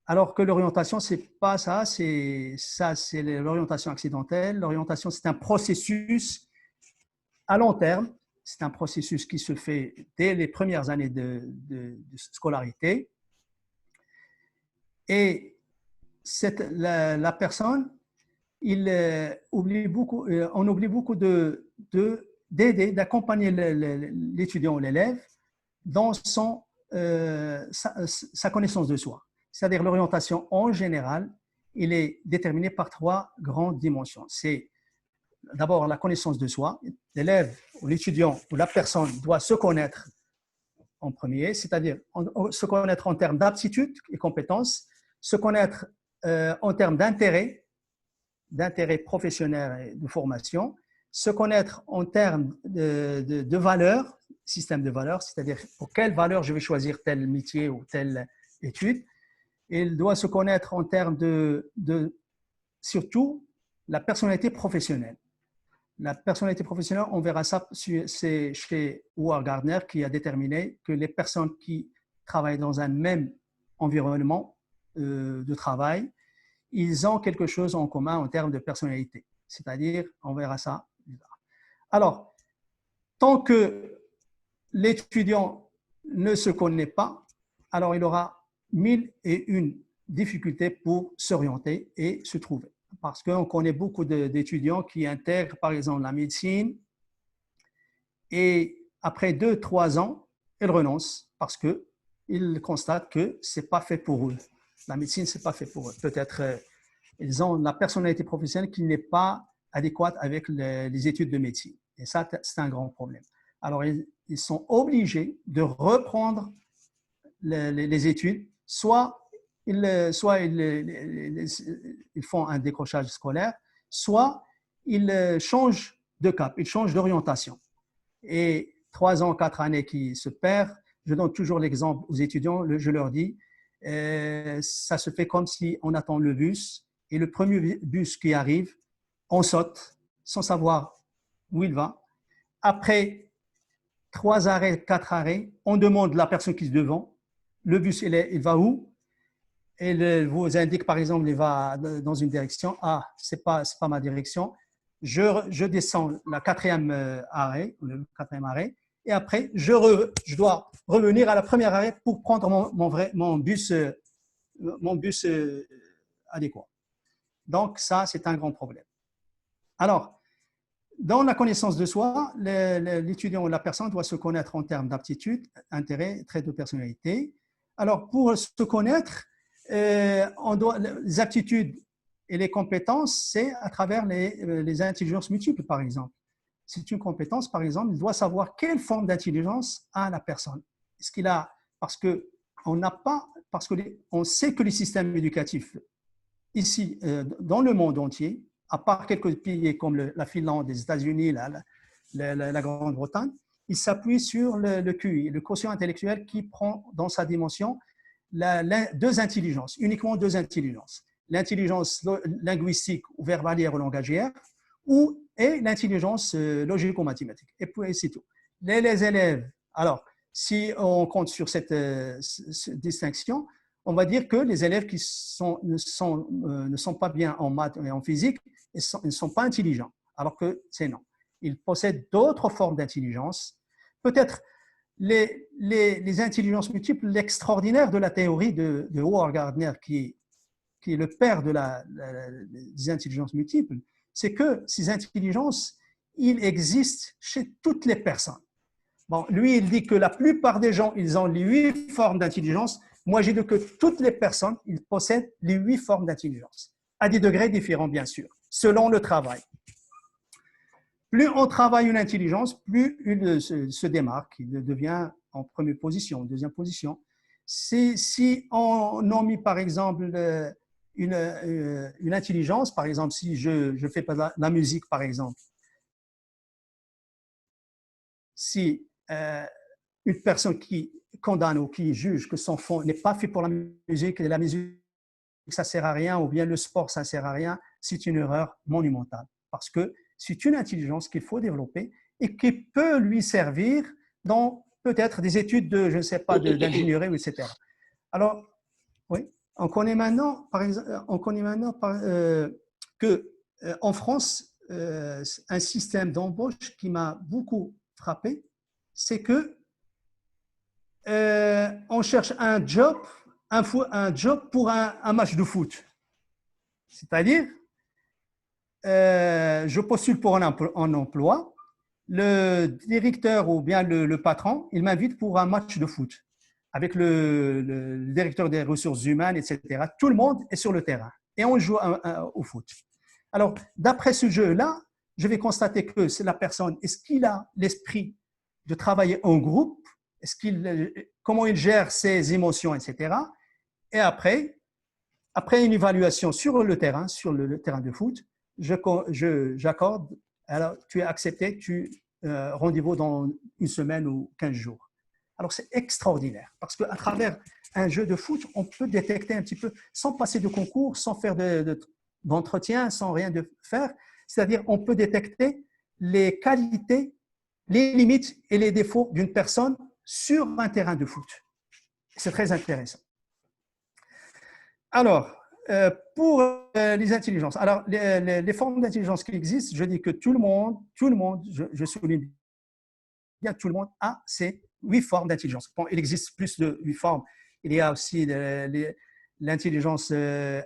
Alors que l'orientation, ce n'est pas ça, c'est l'orientation accidentelle. L'orientation, c'est un processus à long terme. C'est un processus qui se fait dès les premières années de scolarité. Et la personne, on oublie beaucoup d'aider, d'accompagner l'étudiant ou l'élève dans sa connaissance de soi. C'est-à-dire l'orientation en général, il est déterminé par 3 grandes dimensions. C'est d'abord la connaissance de soi. L'élève ou l'étudiant ou la personne doit se connaître en premier, c'est-à-dire se connaître en termes d'aptitude et compétences, se connaître en termes d'intérêt professionnel et de formation, se connaître en termes de valeurs, système de valeurs, c'est-à-dire pour quelle valeur je vais choisir tel métier ou telle étude. Il doit se connaître en termes de surtout la personnalité professionnelle. La personnalité professionnelle, on verra ça, c'est chez Howard Gardner qui a déterminé que les personnes qui travaillent dans un même environnement de travail, ils ont quelque chose en commun en termes de personnalité. C'est-à-dire, on verra ça. Alors, tant que l'étudiant ne se connaît pas, alors il aura 1001 difficultés pour s'orienter et se trouver. Parce qu'on connaît beaucoup d'étudiants qui intègrent, par exemple, la médecine et après 2-3 ans, ils renoncent parce qu'ils constatent que ce n'est pas fait pour eux. La médecine, ce n'est pas fait pour eux. Peut-être ils ont la personnalité professionnelle qui n'est pas adéquate avec les études de médecine. Et ça, c'est un grand problème. Alors, ils sont obligés de reprendre les études, soit ils font un décrochage scolaire, soit ils changent de cap, ils changent d'orientation. Et 3 ans, 4 années qui se perdent, je donne toujours l'exemple aux étudiants, je leur dis, ça se fait comme si on attend le bus, et le premier bus qui arrive, on saute sans savoir où il va. Après 3 arrêts, 4 arrêts, on demande à la personne qui est devant, le bus, il va où? Il vous indique, par exemple, il va dans une direction. Ah, ce n'est pas ma direction. Je descends le 4e arrêt, et après, je dois revenir à la première arrêt pour prendre mon bus adéquat. Donc, ça, c'est un grand problème. Alors, dans la connaissance de soi, l'étudiant ou la personne doit se connaître en termes d'aptitude, intérêt, traits de personnalité. Alors, pour se connaître, les aptitudes et les compétences, c'est à travers les intelligences multiples, par exemple. C'est une compétence, par exemple, il doit savoir quelle forme d'intelligence a la personne. Est-ce qu'il a, parce qu'on sait que les systèmes éducatifs, ici, dans le monde entier, à part quelques pays comme la Finlande, les États-Unis, la Grande-Bretagne, ils s'appuient sur le QI, le quotient intellectuel qui prend dans sa dimension 2 intelligences, uniquement 2 intelligences. L'intelligence linguistique ou verbalière ou langagière et l'intelligence logico-mathématique. Et puis, c'est tout. Les élèves, alors, si on compte sur cette distinction, on va dire que les élèves qui ne sont pas bien en maths et en physique, ils ne sont pas intelligents, alors que c'est non. Ils possèdent d'autres formes d'intelligence. Peut-être les intelligences multiples, l'extraordinaire de la théorie de Howard Gardner, qui est le père des intelligences multiples, c'est que ces intelligences, ils existent chez toutes les personnes. Bon, lui, il dit que la plupart des gens, ils ont les 8 formes d'intelligence. Moi, j'ai dit que toutes les personnes, ils possèdent les 8 formes d'intelligence, à des degrés différents, bien sûr, selon le travail. Plus on travaille une intelligence, plus il se démarque, il devient en première position, deuxième position. Si on nomme, par exemple, une intelligence, par exemple, si je fais pas la musique, par exemple, si une personne qui condamne ou qui juge que son fond n'est pas fait pour la musique, et la musique, ça ne sert à rien, ou bien le sport, ça ne sert à rien, c'est une erreur monumentale. Parce que c'est une intelligence qu'il faut développer et qui peut lui servir dans peut-être des études de, je ne sais pas, d'ingénierie, etc. Alors, oui, on connaît maintenant, par exemple, qu'en France, un système d'embauche qui m'a beaucoup frappé, c'est que on cherche un job pour un match de foot. C'est-à-dire, je postule pour un emploi, le directeur ou bien le patron, il m'invite pour un match de foot avec le directeur des ressources humaines, etc. Tout le monde est sur le terrain. et on joue au foot. Alors, d'après ce jeu-là, je vais constater que c'est la personne, est-ce qu'il a l'esprit de travailler en groupe, comment il gère ses émotions, etc. Et après une évaluation sur le terrain de foot, j'accorde, alors tu es accepté, rendez-vous dans une semaine ou 15 jours. Alors, c'est extraordinaire parce qu'à travers un jeu de foot, on peut détecter un petit peu, sans passer de concours, sans faire d'entretien, sans rien de faire. C'est-à-dire, on peut détecter les qualités, les limites et les défauts d'une personne sur un terrain de foot. C'est très intéressant. Alors, pour les intelligences, alors les formes d'intelligence qui existent, je dis que tout le monde, je souligne bien, tout le monde a ces 8 formes d'intelligence. Bon, il existe plus de 8 formes. Il y a aussi l'intelligence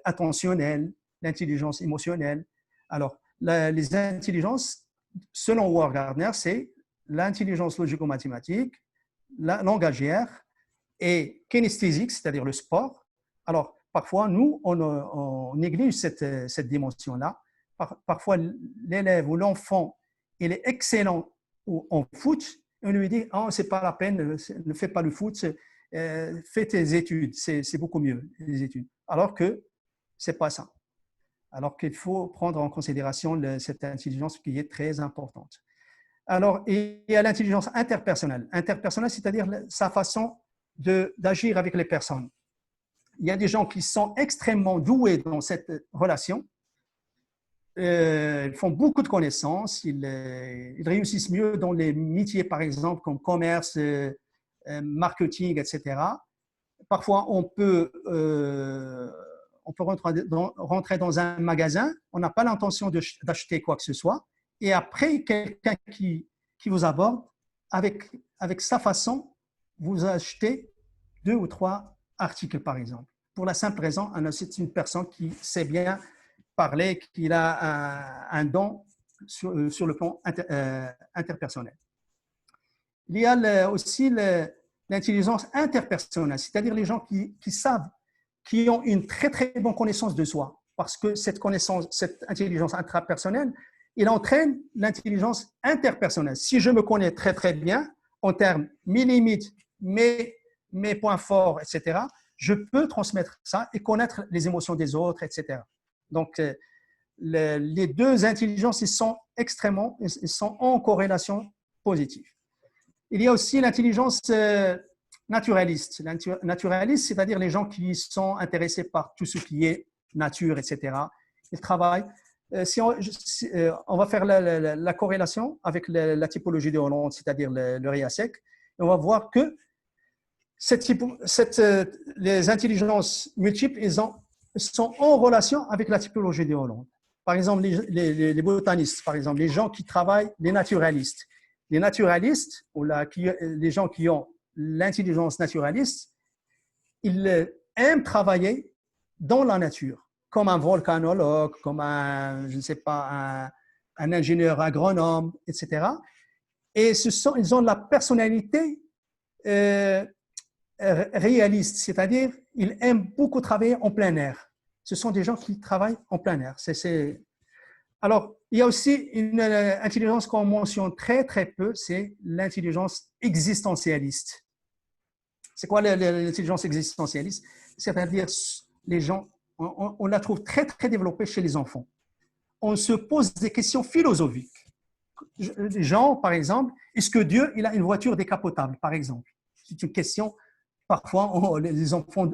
attentionnelle, l'intelligence émotionnelle. Alors, les intelligences, selon Howard Gardner, c'est l'intelligence logico-mathématique, la langagière et kinesthésique, c'est-à-dire le sport. Alors, parfois, nous, on néglige cette dimension-là. Parfois, l'élève ou l'enfant, il est excellent en foot, et on lui dit, oh, c'est pas la peine, ne fais pas le foot, fais tes études, c'est beaucoup mieux, les études. Alors que c'est pas ça. Alors qu'il faut prendre en considération cette intelligence qui est très importante. Alors, il y a l'intelligence interpersonnelle. Interpersonnelle, c'est-à-dire sa façon d'agir avec les personnes. Il y a des gens qui sont extrêmement doués dans cette relation. Ils font beaucoup de connaissances. Ils réussissent mieux dans les métiers, par exemple, comme commerce, marketing, etc. Parfois, on peut rentrer dans un magasin, on n'a pas l'intention d'acheter quoi que ce soit, et après, quelqu'un qui vous aborde, avec sa façon, vous achetez 2 ou 3 articles, par exemple. Pour la simple raison, c'est une personne qui sait bien parler, qui a un don sur le plan interpersonnel. Il y a aussi l'intelligence interpersonnelle, c'est-à-dire les gens qui savent, qui ont une très, très bonne connaissance de soi, parce que cette intelligence intrapersonnelle, il entraîne l'intelligence interpersonnelle. Si je me connais très, très bien, en termes mes limites, mes points forts, etc., je peux transmettre ça et connaître les émotions des autres, etc. Donc, les 2 intelligences, ils sont en corrélation positive. Il y a aussi l'intelligence naturaliste. Naturaliste, c'est-à-dire les gens qui sont intéressés par tout ce qui est nature, etc. Ils travaillent. Si on va faire la corrélation avec la typologie de Hollande, c'est-à-dire le RIASEC, on va voir que les intelligences multiples, sont en relation avec la typologie de Hollande. Par exemple, les botanistes, par exemple, les gens qui travaillent, les naturalistes. Les naturalistes, ou les gens qui ont l'intelligence naturaliste, ils aiment travailler dans la nature, comme un volcanologue, comme je ne sais pas, un ingénieur agronome, etc. Et ils ont la personnalité réaliste, c'est-à-dire ils aiment beaucoup travailler en plein air. Ce sont des gens qui travaillent en plein air. Alors, il y a aussi une intelligence qu'on mentionne très, très peu, c'est l'intelligence existentialiste. C'est quoi l'intelligence existentialiste? C'est-à-dire, les gens, on la trouve très, très développée chez les enfants. On se pose des questions philosophiques. Les gens, par exemple, est-ce que Dieu, il a une voiture décapotable, par exemple? C'est une question, parfois, les enfants,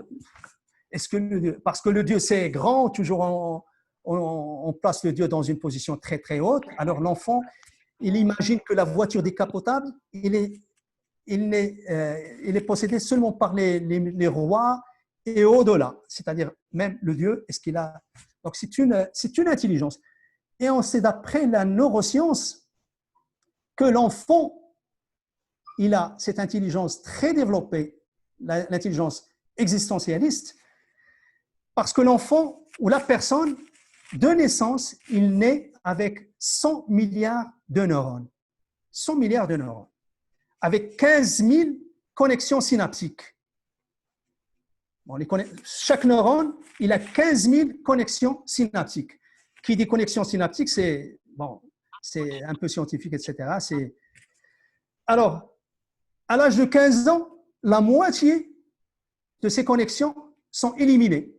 parce que le Dieu, c'est grand, toujours on place le Dieu dans une position très, très haute. Alors, l'enfant, il imagine que la voiture décapotable, il est possédé seulement par les rois et au-delà. C'est-à-dire, même le Dieu, est-ce qu'il a… Donc, c'est une intelligence. Et on sait d'après la neuroscience que l'enfant, il a cette intelligence très développée, l'intelligence existentialiste, parce que l'enfant ou la personne, de naissance, il naît avec 100 milliards de neurones. 100 milliards de neurones. Avec 15 000 connexions synaptiques. Bon, chaque neurone, il a 15 000 connexions synaptiques. Qui dit connexion synaptique, c'est bon, c'est un peu scientifique, etc. Alors, à l'âge de 15 ans, la moitié de ces connexions sont éliminées.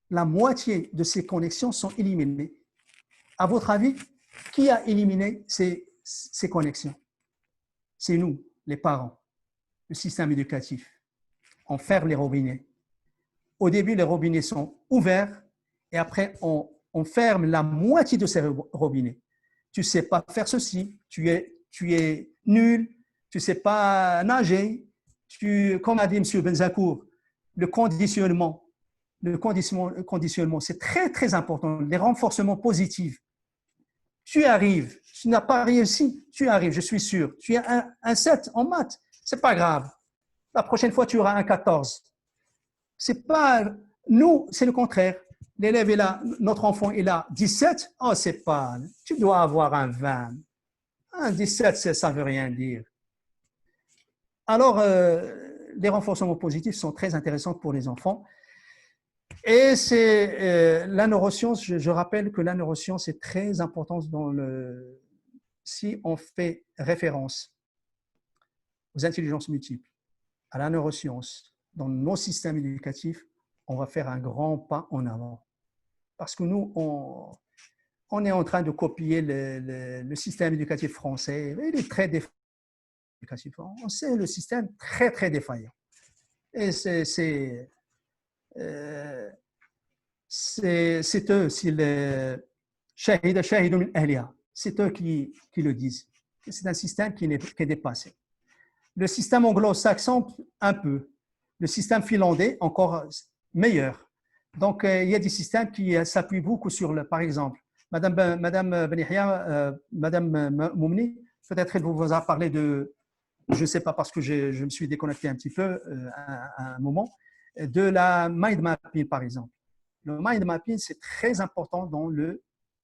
La moitié de ces connexions sont éliminées. À votre avis, qui a éliminé ces connexions? C'est nous, les parents, le système éducatif. On ferme les robinets. Au début, les robinets sont ouverts et après, on ferme la moitié de ces robinets. Tu ne sais pas faire ceci, tu es nul, tu ne sais pas nager. Comme a dit M. Benzacourt, le conditionnement, c'est très, très important. Les renforcements positifs. Tu arrives, tu n'as pas réussi, tu arrives, je suis sûr. Tu as un 7 en maths, ce n'est pas grave. La prochaine fois, tu auras un 14. C'est pas, nous, c'est le contraire. L'élève est là, notre enfant est là, 17, oh, c'est pas, tu dois avoir un 20. Un 17, ça ne veut rien dire. Alors, les renforcements positifs sont très intéressants pour les enfants. Et c'est la neuroscience, je rappelle que la neuroscience est très importante si on fait référence aux intelligences multiples, à la neuroscience, dans nos systèmes éducatifs, on va faire un grand pas en avant. Parce que nous, on est en train de copier le système éducatif français. Il est très défaillant. On sait le système très, très défaillant. Et c'est eux, c'est eux qui le disent. C'est un système qui est dépassé. Le système anglo-saxon, un peu. Le système finlandais, encore meilleur. Donc, il y a des systèmes qui s'appuient beaucoup sur, par exemple, Madame Benihia, Madame Moumni, peut-être elle vous a parlé de, je ne sais pas parce que je me suis déconnecté un petit peu à un moment, de la mind mapping, par exemple. Le mind mapping, c'est très important dans le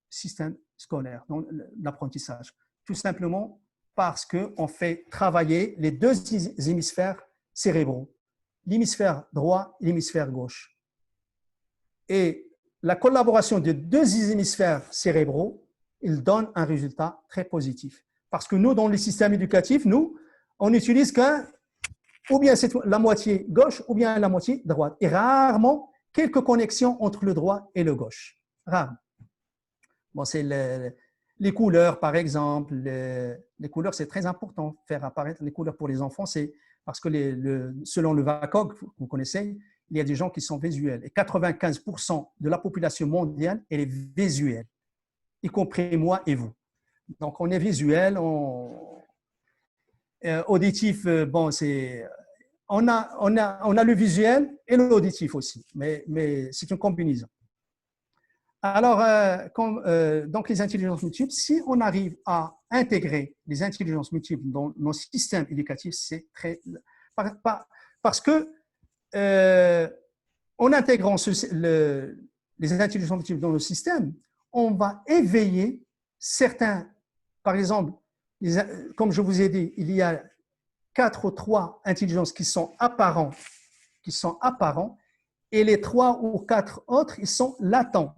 système scolaire, dans l'apprentissage. Tout simplement parce qu'on fait travailler les deux hémisphères cérébraux, l'hémisphère droit et l'hémisphère gauche. Et la collaboration des deux hémisphères cérébraux, il donne un résultat très positif. Parce que nous, dans les systèmes éducatifs, on n'utilise ou bien c'est la moitié gauche ou bien la moitié droite. Et rarement, quelques connexions entre le droit et le gauche. Rarement. Bon, c'est les couleurs, par exemple. Les couleurs, c'est très important. Faire apparaître les couleurs pour les enfants, c'est parce que selon le VACOG, vous connaissez, il y a des gens qui sont visuels. Et 95% de la population mondiale, elle est visuelle, y compris moi et vous. Donc, on est visuel, auditif, bon, on a le visuel et l'auditif aussi, mais c'est une combinaison. Alors, donc les intelligences multiples, si on arrive à intégrer les intelligences multiples dans nos systèmes éducatifs, c'est très… Parce que en intégrant les intelligences multiples dans le système, on va éveiller certains, par exemple, comme je vous ai dit, il y a 4 ou 3 intelligences qui sont apparents, et les 3 ou 4 autres, ils sont latents.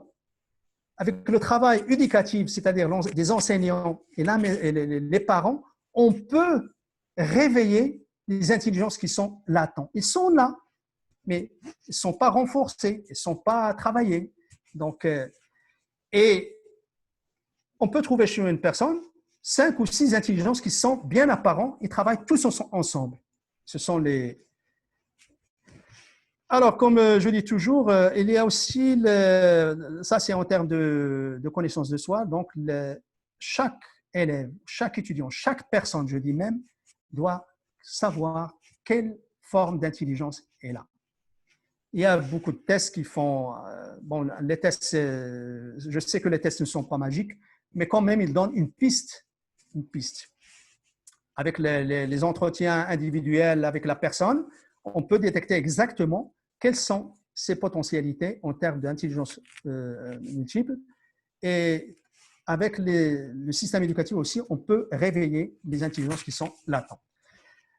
Avec le travail éducatif, c'est-à-dire des enseignants et les parents, on peut réveiller les intelligences qui sont latentes. Ils sont là, mais ils ne sont pas renforcés, ils ne sont pas travaillés. Donc, et on peut trouver chez une personne 5 ou 6 intelligences qui sont bien apparentes et travaillent tous ensemble. Ce sont les… Alors, comme je dis toujours, il y a aussi, ça c'est en termes de connaissance de soi, donc chaque élève, chaque étudiant, chaque personne, je dis même, doit savoir quelle forme d'intelligence est là. Il y a beaucoup de tests qui font, bon, les tests, je sais que les tests ne sont pas magiques, mais quand même, ils donnent une piste. Avec les entretiens individuels avec la personne, on peut détecter exactement quelles sont ses potentialités en termes d'intelligence multiple. Et avec le système éducatif aussi, on peut réveiller les intelligences qui sont latentes.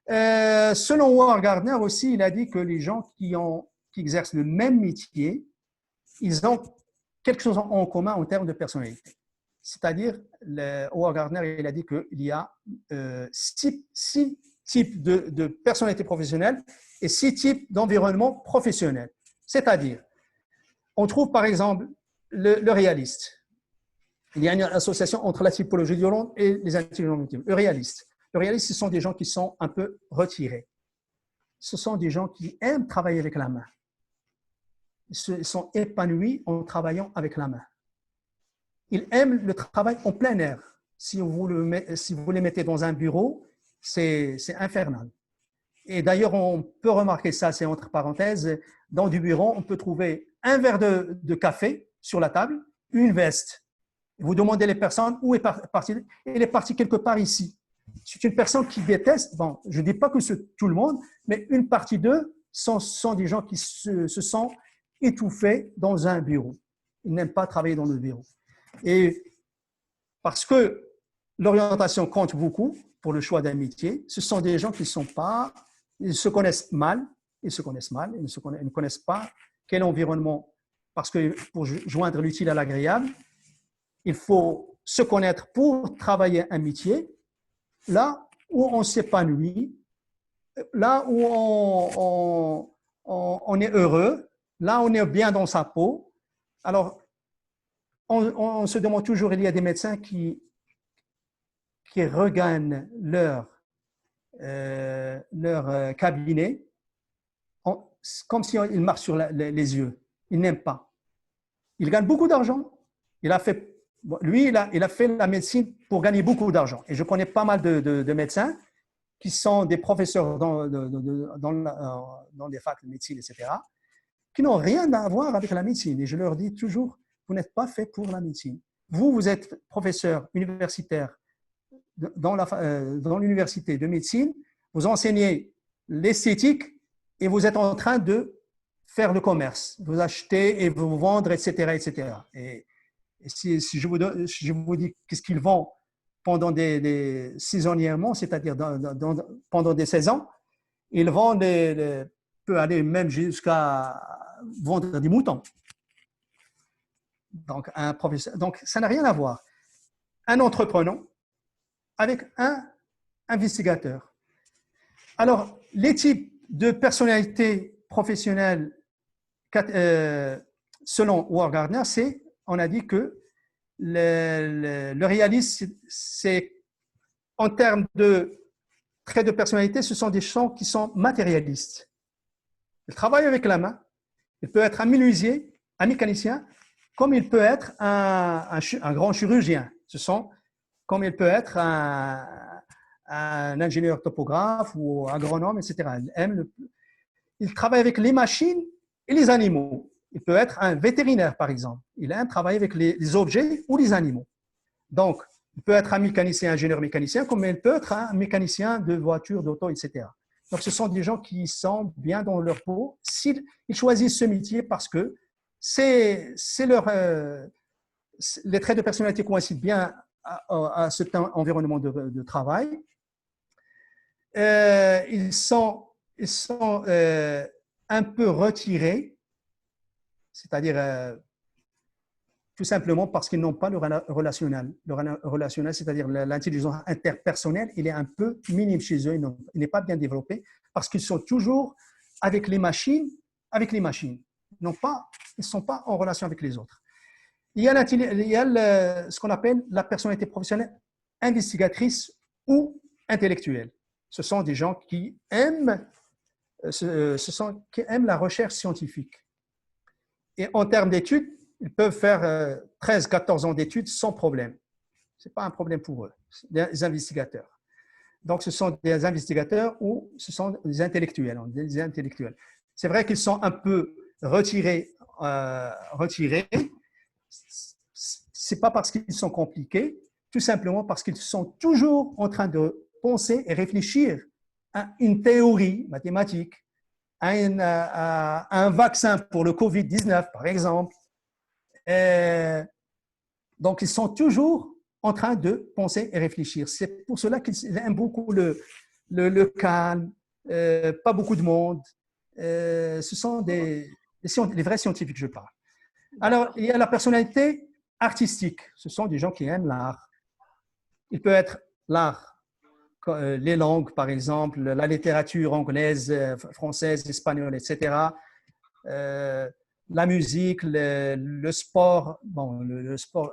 Selon Howard Gardner aussi, il a dit que les gens qui exercent le même métier, ils ont quelque chose en commun en termes de personnalité. C'est-à-dire, Howard Gardner, il a dit qu'il y a 6 types de personnalités professionnelles et 6 types d'environnement professionnel. C'est-à-dire, on trouve par exemple le réaliste. Il y a une association entre la typologie du rôle et les intelligences multiples. Le réaliste, ce sont des gens qui sont un peu retirés. Ce sont des gens qui aiment travailler avec la main. Ils sont épanouis en travaillant avec la main. Ils aiment le travail en plein air. Si vous les mettez dans un bureau, c'est infernal. Et d'ailleurs, on peut remarquer ça, c'est entre parenthèses, dans du bureau, on peut trouver un verre de café sur la table, une veste. Vous demandez les personnes où est partie. Elle est partie quelque part ici. C'est une personne qui déteste, bon, je ne dis pas que c'est tout le monde, mais une partie d'eux sont des gens qui se sentent étouffés dans un bureau. Ils n'aiment pas travailler dans le bureau. Et parce que l'orientation compte beaucoup pour le choix d'un métier, ce sont des gens qui ils se connaissent mal, ils ne connaissent pas quel environnement, parce que pour joindre l'utile à l'agréable, il faut se connaître pour travailler un métier, là où on s'épanouit, là où on est heureux, là où on est bien dans sa peau. Alors, on se demande toujours, il y a des médecins qui regagnent leur cabinet comme s'ils marchent sur les yeux. Ils n'aiment pas. Ils gagnent beaucoup d'argent. Il a fait la médecine pour gagner beaucoup d'argent. Et je connais pas mal de médecins qui sont des professeurs dans les facs de médecine, etc., qui n'ont rien à voir avec la médecine. Et je leur dis toujours, vous n'êtes pas fait pour la médecine. Vous êtes professeur universitaire dans l'université de médecine, vous enseignez l'esthétique et vous êtes en train de faire le commerce. Vous achetez et vous vendre, etc., etc. Et si je vous dis qu'est-ce qu'ils vendent pendant des saisonnièrement, c'est-à-dire pendant des saisons, ils vendent, peut aller même jusqu'à vendre des moutons. Donc, ça n'a rien à voir. Un entrepreneur avec un investigateur. Alors, les types de personnalités professionnelles, selon Howard Gardner, on a dit que le réaliste, c'est en termes de traits de personnalité, ce sont des gens qui sont matérialistes. Ils travaillent avec la main. Il peut être un menuisier, un mécanicien, comme il peut être un grand chirurgien. Comme il peut être un ingénieur topographe ou agronome, etc. Il travaille avec les machines et les animaux. Il peut être un vétérinaire, par exemple. Il aime travailler avec les objets ou les animaux. Donc, il peut être un mécanicien, ingénieur mécanicien, comme il peut être un mécanicien de voiture, d'auto, etc. Donc, ce sont des gens qui sont bien dans leur peau. Ils choisissent ce métier parce que les traits de personnalité coïncident bien à cet environnement de travail. Ils sont un peu retirés, c'est-à-dire tout simplement parce qu'ils n'ont pas le relationnel. Le relationnel, c'est-à-dire l'intelligence interpersonnelle, il est un peu minime chez eux, il n'est pas bien développé parce qu'ils sont toujours avec les machines. Ils ne sont pas en relation avec les autres. Il y a ce qu'on appelle la personnalité professionnelle investigatrice ou intellectuelle. Ce sont des gens qui aiment la recherche scientifique. Et en termes d'études, ils peuvent faire 13-14 ans d'études sans problème. Ce n'est pas un problème pour eux. C'est des investigateurs. Donc, ce sont des investigateurs ou ce sont des intellectuels. C'est vrai qu'ils sont un peu retirés. Ce n'est pas parce qu'ils sont compliqués, tout simplement parce qu'ils sont toujours en train de penser et réfléchir à une théorie mathématique, à un vaccin pour le Covid-19, par exemple. Donc, ils sont toujours en train de penser et réfléchir. C'est pour cela qu'ils aiment beaucoup le calme, pas beaucoup de monde. Ce sont les vrais scientifiques, je parle. Alors, il y a la personnalité artistique. Ce sont des gens qui aiment l'art. Il peut être l'art, les langues, par exemple, la littérature anglaise, française, espagnole, etc. La musique, le sport, bon, le sport,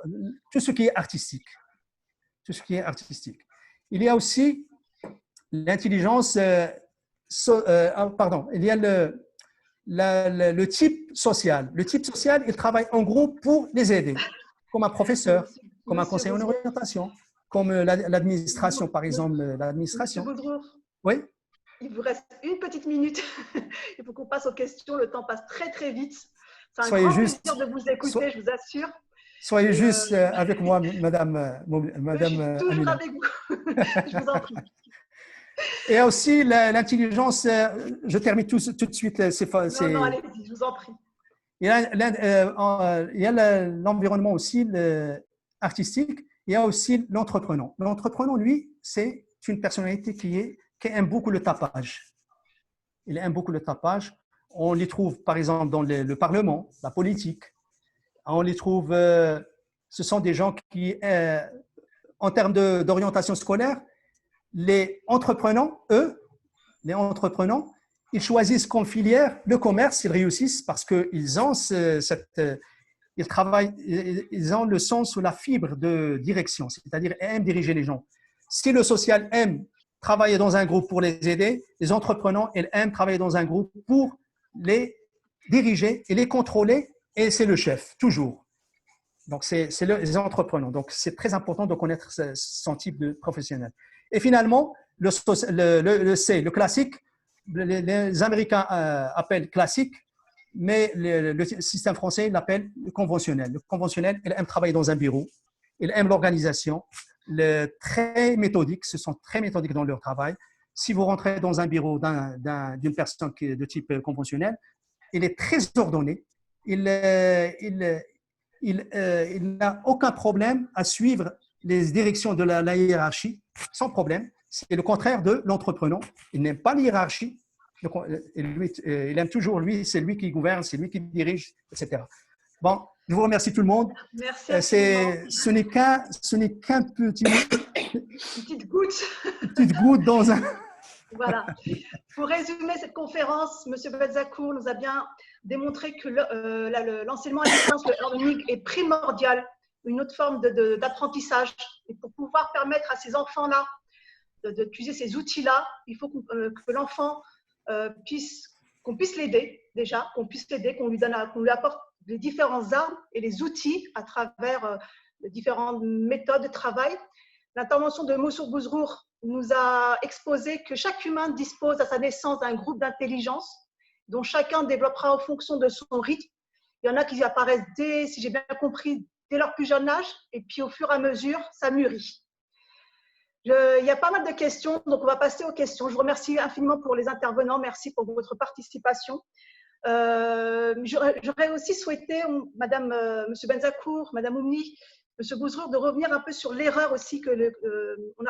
tout ce qui est artistique. Tout ce qui est artistique. Il y a aussi l'intelligence, pardon, il y a le type social. Le type social, il travaille en groupe pour les aider, comme un professeur, comme un conseiller en orientation, comme l'administration, par exemple, l'administration. Monsieur Boudrour, oui. Il vous reste une petite minute. Il faut qu'on passe aux questions. Le temps passe très, très vite. C'est un grand plaisir de vous écouter, je vous assure. Soyez juste avec moi, madame. Je suis toujours Amina. avec vous. Je vous en prie. Et aussi l'intelligence, je termine tout de suite. Non, allez-y, je vous en prie. Il y a l'environnement aussi artistique, il y a aussi l'entrepreneur. L'entrepreneur, lui, c'est une personnalité qui aime beaucoup le tapage. Il aime beaucoup le tapage. On les trouve, par exemple, dans le Parlement, la politique. On les trouve, ce sont des gens qui, en termes d'orientation scolaire, les entreprenants, ils choisissent comme filière le commerce, ils réussissent parce qu'ils ont ils travaillent, ils ont le sens ou la fibre de direction, c'est-à-dire aiment diriger les gens. Si le social aime travailler dans un groupe pour les aider, les entrepreneurs, ils aiment travailler dans un groupe pour les diriger et les contrôler, et c'est le chef, toujours. Donc, c'est les entrepreneurs. Donc, c'est très important de connaître son type de professionnel. Et finalement, le C, le classique, les Américains appellent classique, mais le système français l'appelle le conventionnel. Le conventionnel, il aime travailler dans un bureau, il aime l'organisation, très méthodique, ce sont très méthodiques dans leur travail. Si vous rentrez dans un bureau d'une personne qui est de type conventionnel, il est très ordonné, il n'a aucun problème à suivre les directions de la hiérarchie, sans problème. C'est le contraire de l'entrepreneur. Il n'aime pas la hiérarchie. Il aime toujours lui, c'est lui qui gouverne, c'est lui qui dirige, etc. Bon, je vous remercie tout le monde. Merci. Ce n'est qu'un petit... Une petite goutte. Une petite goutte dans un... Voilà. Pour résumer cette conférence, M. Benzakour nous a bien démontré que l'enseignement à distance, le learning, est primordial, une autre forme d'apprentissage. Et pour pouvoir permettre à ces enfants-là d'utiliser ces outils-là, il faut que l'enfant qu'on puisse l'aider déjà, qu'on lui apporte les différentes armes et les outils à travers les différentes méthodes de travail. L'intervention de Monsieur Boudrour nous a exposé que chaque humain dispose à sa naissance d'un groupe d'intelligence dont chacun développera en fonction de son rythme. Il y en a qui apparaissent si j'ai bien compris, dès leur plus jeune âge, et puis au fur et à mesure, ça mûrit. Il y a pas mal de questions, donc on va passer aux questions. Je vous remercie infiniment pour les intervenants, merci pour votre participation. J'aurais aussi souhaité, Monsieur Benzakour, Madame Oumni, Monsieur Boudrour, de revenir un peu sur l'erreur aussi,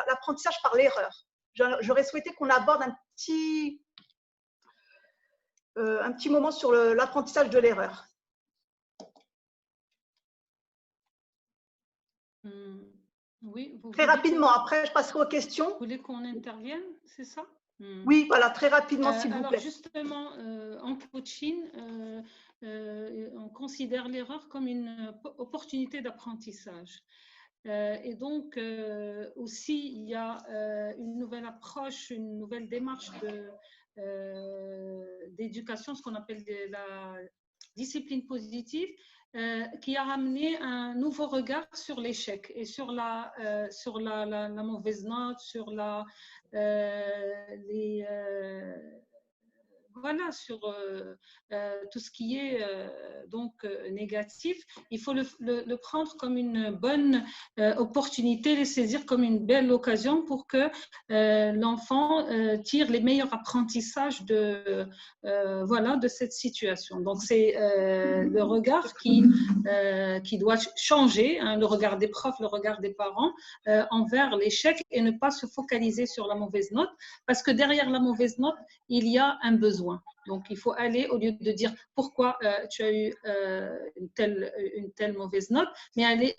l'apprentissage par l'erreur. J'aurais souhaité qu'on aborde un petit moment sur l'apprentissage de l'erreur. Oui, très rapidement, après je passerai aux questions. Vous voulez qu'on intervienne, c'est ça? Oui, voilà, très rapidement, s'il vous plaît. Alors justement, en coaching, on considère l'erreur comme une opportunité d'apprentissage. Et donc, aussi, il y a une nouvelle approche, une nouvelle démarche d'éducation, ce qu'on appelle la discipline positive, qui a ramené un nouveau regard sur l'échec et sur la mauvaise note, sur voilà, sur tout ce qui est négatif, il faut le prendre comme une bonne opportunité, le saisir comme une belle occasion pour que l'enfant tire les meilleurs apprentissages de cette situation. Donc, c'est le regard qui doit changer, hein, le regard des profs, le regard des parents envers l'échec et ne pas se focaliser sur la mauvaise note parce que derrière la mauvaise note, il y a un besoin. Donc, il faut aller, au lieu de dire pourquoi tu as eu une telle mauvaise note, mais aller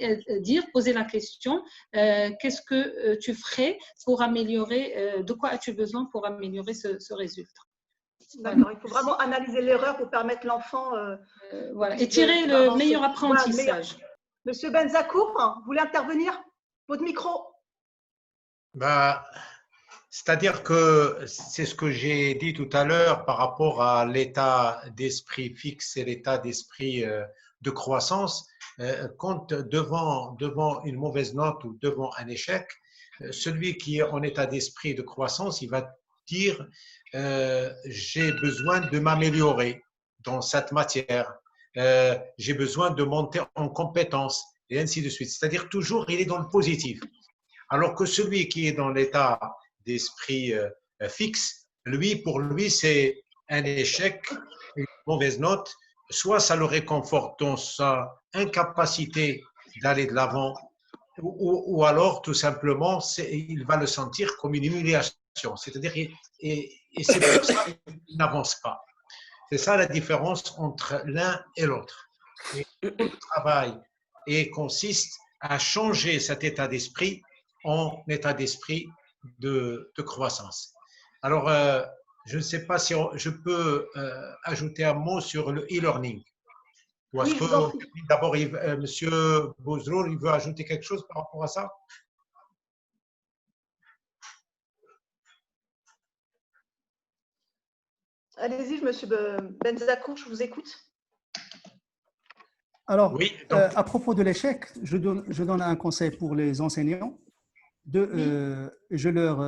poser la question, qu'est-ce que tu ferais pour améliorer, de quoi as-tu besoin pour améliorer ce résultat? D'accord, il faut vraiment analyser l'erreur pour permettre l'enfant… voilà, et tirer le meilleur apprentissage. Voilà, Monsieur Benzakour, vous voulez intervenir? Votre micro. C'est-à-dire que c'est ce que j'ai dit tout à l'heure par rapport à l'état d'esprit fixe et l'état d'esprit de croissance. Quand devant une mauvaise note ou devant un échec, celui qui est en état d'esprit de croissance, il va dire j'ai besoin de m'améliorer dans cette matière, j'ai besoin de monter en compétence et ainsi de suite. C'est-à-dire toujours il est dans le positif. Alors que celui qui est dans l'état d'esprit fixe, pour lui, c'est un échec, une mauvaise note. Soit ça le réconforte dans sa incapacité d'aller de l'avant, ou alors, tout simplement, il va le sentir comme une humiliation. C'est-à-dire, et c'est pour ça qu'il n'avance pas. C'est ça la différence entre l'un et l'autre. Et le travail consiste à changer cet état d'esprit en état d'esprit de croissance. Alors, je ne sais pas si je peux ajouter un mot sur le e-learning. Ou est-ce que d'abord, M. Bouzrour, il veut ajouter quelque chose par rapport à ça? Allez-y, M. Benzakour, je vous écoute. Alors, oui, à propos de l'échec, je donne un conseil pour les enseignants. Je leur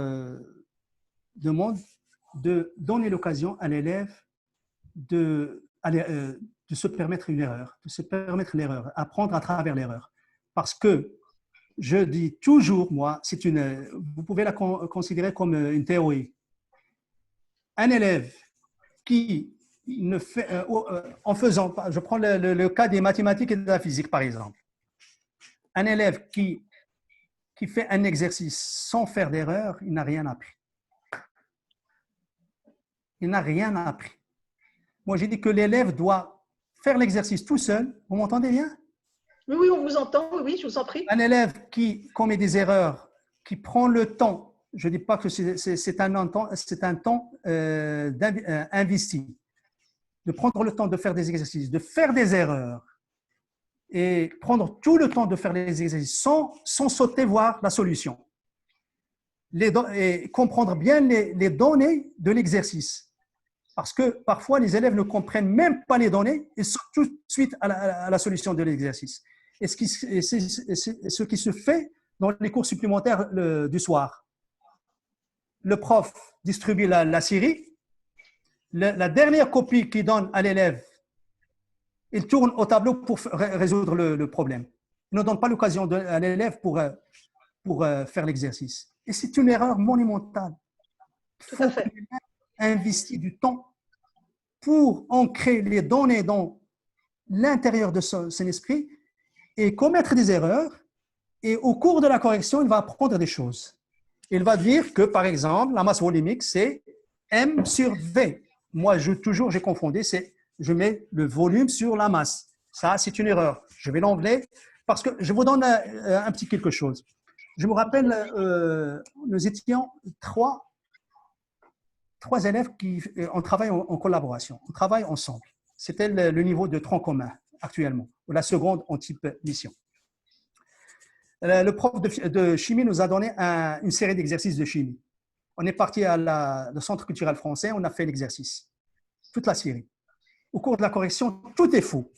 demande de donner l'occasion à l'élève de se permettre une erreur, de se permettre l'erreur, apprendre à travers l'erreur. Parce que je dis toujours, moi, vous pouvez la considérer comme une théorie. Un élève qui ne fait, en faisant, je prends le cas des mathématiques et de la physique, par exemple. Un élève qui fait un exercice sans faire d'erreur, il n'a rien appris. Il n'a rien appris. Moi, j'ai dit que l'élève doit faire l'exercice tout seul. Vous m'entendez bien? Oui, on vous entend. Oui, je vous en prie. Un élève qui commet des erreurs, qui prend le temps, je ne dis pas que c'est un temps investi, de prendre le temps de faire des exercices, de faire des erreurs et prendre tout le temps de faire les exercices sans sauter voir la solution. Et comprendre bien les données de l'exercice. Parce que parfois, les élèves ne comprennent même pas les données et sautent tout de suite à la solution de l'exercice. Et c'est ce qui se fait dans les cours supplémentaires du soir. Le prof distribue la série. La dernière copie qu'il donne à l'élève, il tourne au tableau pour résoudre le problème. Il ne donne pas l'occasion à l'élève pour faire l'exercice. Et c'est une erreur monumentale. Tout à fait. Investir du temps pour ancrer les données dans l'intérieur de son esprit et commettre des erreurs. Et au cours de la correction, il va apprendre des choses. Il va dire que, par exemple, la masse volumique, c'est M sur V. Moi, j'ai confondu, je mets le volume sur la masse. Ça, c'est une erreur. Je vais l'enlever parce que je vous donne un petit quelque chose. Je me rappelle, nous étions trois élèves on travaille en collaboration, on travaille ensemble. C'était le niveau de tronc commun actuellement, ou la seconde en type mission. Le prof de chimie nous a donné une série d'exercices de chimie. On est parti au Centre culturel français, on a fait l'exercice, toute la série. Au cours de la correction, tout est faux.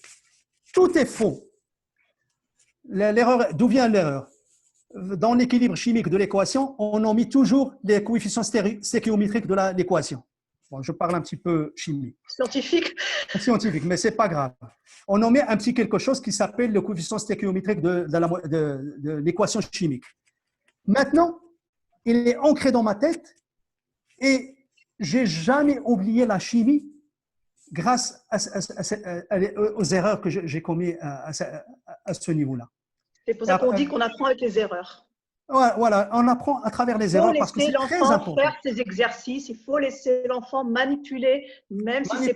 Tout est faux. L'erreur, d'où vient l'erreur? Dans l'équilibre chimique de l'équation, on omet toujours les coefficients stéchiométriques de l'équation. Bon, je parle un petit peu chimie. Scientifique. Scientifique, mais ce n'est pas grave. On en met un petit quelque chose qui s'appelle le coefficient stéréométrique de l'équation chimique. Maintenant, il est ancré dans ma tête et je n'ai jamais oublié la chimie grâce aux erreurs que j'ai commises à ce niveau-là. C'est pour ça qu'on dit qu'on apprend avec les erreurs. Voilà, on apprend à travers les erreurs parce que c'est très important. Il faut laisser l'enfant faire ses exercices, il faut laisser l'enfant manipuler, même si ce n'est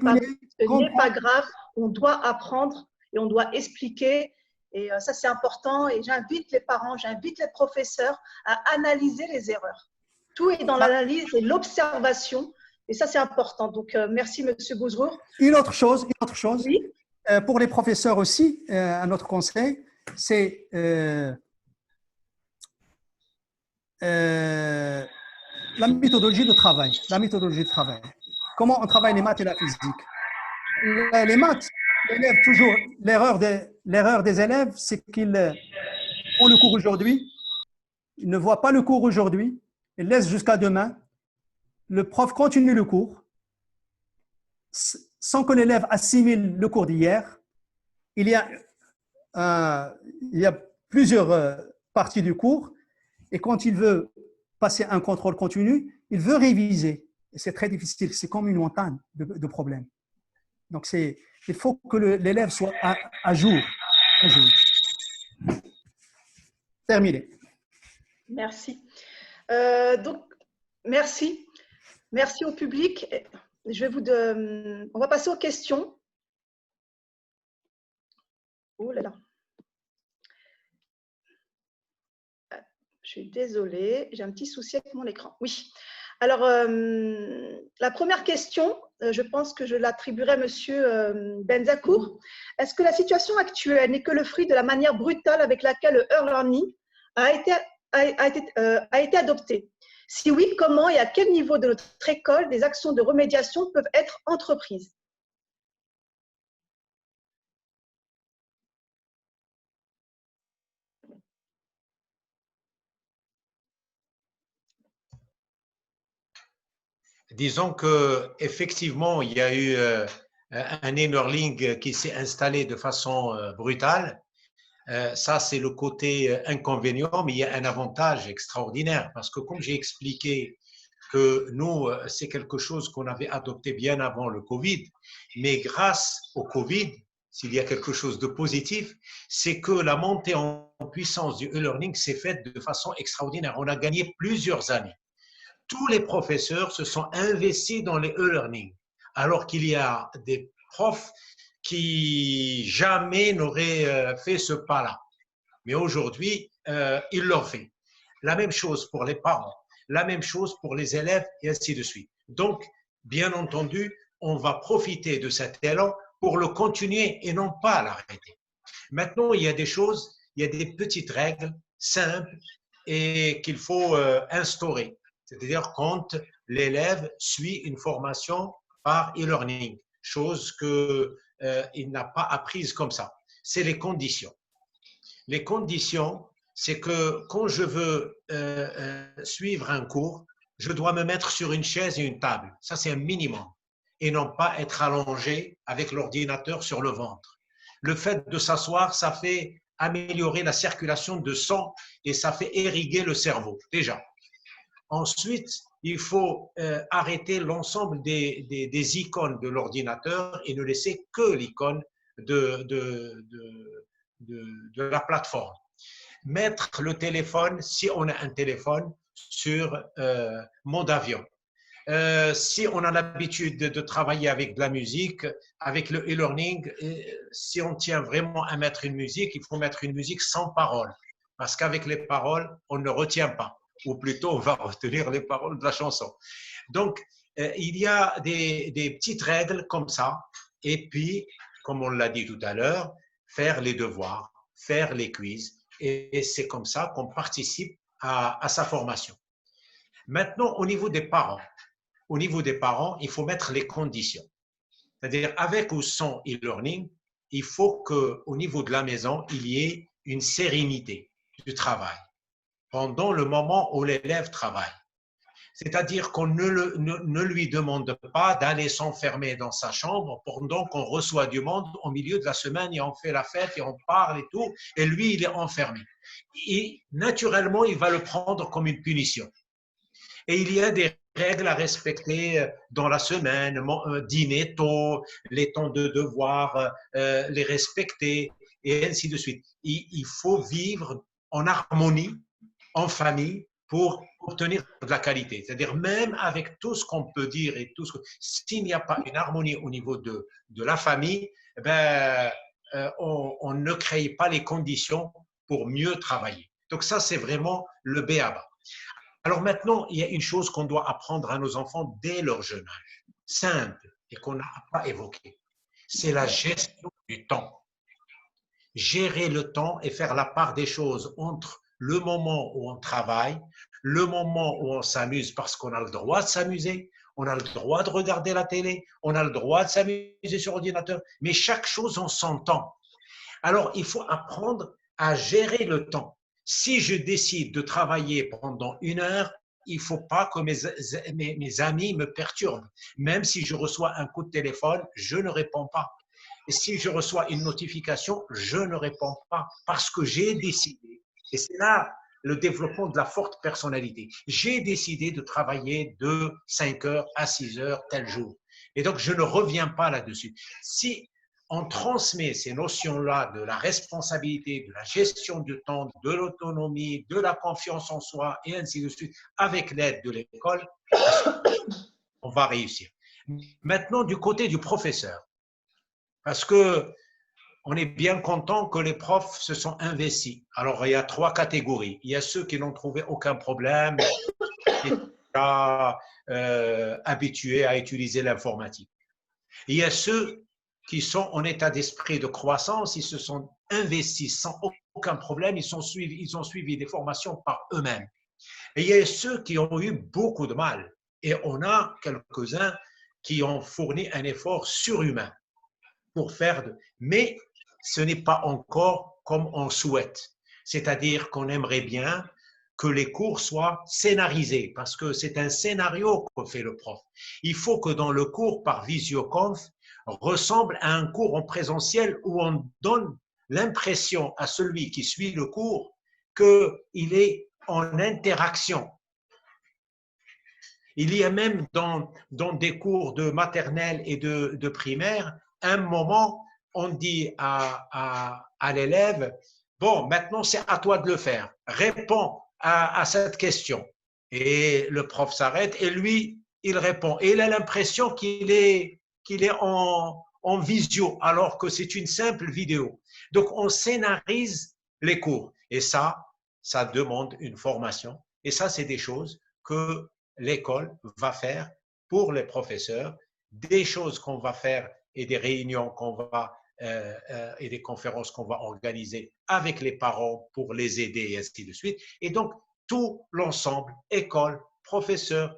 pas grave, on doit apprendre et on doit expliquer. Et ça, c'est important. Et j'invite les parents, j'invite les professeurs à analyser les erreurs. Tout est dans l'analyse et l'observation. Et ça, c'est important. Donc, merci, M. Bouzrour. Une autre chose, oui. Pour les professeurs aussi, un autre conseil, c'est la méthodologie de travail. Comment on travaille les maths et la physique. Les maths, l'élève toujours, l'erreur des élèves, c'est qu'ils font le cours aujourd'hui, ils ne voient pas le cours aujourd'hui, ils laissent jusqu'à demain. Le prof continue le cours sans que l'élève assimile le cours d'hier. Il y a plusieurs parties du cours et quand il veut passer un contrôle continu, il veut réviser. Et c'est très difficile, c'est comme une montagne de problèmes. Donc, il faut que l'élève soit à jour. Terminé. Merci. Donc, merci. Merci au public. On va passer aux questions. Oh là là. Je suis désolée, j'ai un petit souci avec mon écran. Oui. Alors, la première question, je pense que je l'attribuerai à M. Benzakour. Est-ce que la situation actuelle n'est que le fruit de la manière brutale avec laquelle le e-learning a été adopté? Si oui, comment et à quel niveau de notre école des actions de remédiation peuvent être entreprises? Disons qu'effectivement, il y a eu un e-learning qui s'est installé de façon brutale. Ça, c'est le côté inconvénient, mais il y a un avantage extraordinaire parce que comme j'ai expliqué que nous, c'est quelque chose qu'on avait adopté bien avant le Covid, mais grâce au Covid, s'il y a quelque chose de positif, c'est que la montée en puissance du e-learning s'est faite de façon extraordinaire. On a gagné plusieurs années. Tous les professeurs se sont investis dans les e-learning, alors qu'il y a des profs qui jamais n'auraient fait ce pas-là. Mais aujourd'hui, ils l'ont fait. La même chose pour les parents, la même chose pour les élèves et ainsi de suite. Donc, bien entendu, on va profiter de cet élan pour le continuer et non pas l'arrêter. Maintenant, il y a des choses, il y a des petites règles simples et qu'il faut instaurer. C'est-à-dire quand l'élève suit une formation par e-learning, chose qu'il n'a pas apprise comme ça. C'est les conditions. Les conditions, c'est que quand je veux suivre un cours, je dois me mettre sur une chaise et une table. Ça, c'est un minimum. Et non pas être allongé avec l'ordinateur sur le ventre. Le fait de s'asseoir, ça fait améliorer la circulation de sang et ça fait irriguer le cerveau, déjà. Ensuite, il faut arrêter l'ensemble des icônes de l'ordinateur et ne laisser que l'icône de la plateforme. Mettre le téléphone, si on a un téléphone, sur mode avion. Si on a l'habitude de travailler avec de la musique, avec le e-learning, si on tient vraiment à mettre une musique, il faut mettre une musique sans parole. Parce qu'avec les paroles, on ne retient pas. Ou plutôt, on va retenir les paroles de la chanson. Donc, il y a des petites règles comme ça. Et puis, comme on l'a dit tout à l'heure, faire les devoirs, faire les quiz. Et c'est comme ça qu'on participe à sa formation. Maintenant, au niveau des parents, il faut mettre les conditions. C'est-à-dire, avec ou sans e-learning, il faut qu'au niveau de la maison, il y ait une sérénité du travail pendant le moment où l'élève travaille. C'est-à-dire qu'on ne lui demande pas d'aller s'enfermer dans sa chambre pendant qu'on reçoit du monde au milieu de la semaine et on fait la fête et on parle et tout, et lui, il est enfermé. Et naturellement, il va le prendre comme une punition. Et il y a des règles à respecter dans la semaine, dîner tôt, les temps de devoir, les respecter, et ainsi de suite. Il faut vivre en harmonie, en famille, pour obtenir de la qualité. C'est-à-dire, même avec tout ce qu'on peut dire et tout ce que, s'il n'y a pas une harmonie au niveau de la famille, ben, on ne crée pas les conditions pour mieux travailler. Donc ça, c'est vraiment le b.a.-ba. Alors maintenant, il y a une chose qu'on doit apprendre à nos enfants dès leur jeune âge, simple et qu'on n'a pas évoqué, c'est la gestion du temps. Gérer le temps et faire la part des choses entre le moment où on travaille, le moment où on s'amuse parce qu'on a le droit de s'amuser, on a le droit de regarder la télé, on a le droit de s'amuser sur ordinateur, mais chaque chose en son temps. Alors, il faut apprendre à gérer le temps. Si je décide de travailler pendant 1 heure, il ne faut pas que mes amis me perturbent. Même si je reçois un coup de téléphone, je ne réponds pas. Et si je reçois une notification, je ne réponds pas parce que j'ai décidé. Et c'est là le développement de la forte personnalité. J'ai décidé de travailler de 5 heures à 6 heures tel jour. Et donc, je ne reviens pas là-dessus. Si on transmet ces notions-là de la responsabilité, de la gestion du temps, de l'autonomie, de la confiance en soi, et ainsi de suite, avec l'aide de l'école, on va réussir. Maintenant, du côté du professeur, parce que on est bien content que les profs se sont investis. Alors, il y a 3 catégories. Il y a ceux qui n'ont trouvé aucun problème, qui sont déjà habitués à utiliser l'informatique. Il y a ceux qui sont en état d'esprit de croissance, ils se sont investis sans aucun problème, ils ont suivi des formations par eux-mêmes. Et il y a ceux qui ont eu beaucoup de mal. Et on a quelques-uns qui ont fourni un effort surhumain pour faire mais ce n'est pas encore comme on souhaite. C'est-à-dire qu'on aimerait bien que les cours soient scénarisés, parce que c'est un scénario que fait le prof. Il faut que dans le cours par visioconf ressemble à un cours en présentiel où on donne l'impression à celui qui suit le cours qu'il est en interaction. Il y a même dans des cours de maternelle et de primaire, un moment, on dit à l'élève, bon, maintenant c'est à toi de le faire, réponds à cette question. Et le prof s'arrête et lui, il répond. Et il a l'impression qu'il est en visio, alors que c'est une simple vidéo. Donc, on scénarise les cours. Et ça demande une formation. Et ça, c'est des choses que l'école va faire pour les professeurs, des choses qu'on va faire et des réunions qu'on va et des conférences qu'on va organiser avec les parents pour les aider et ainsi de suite. Et donc, tout l'ensemble, école, professeurs,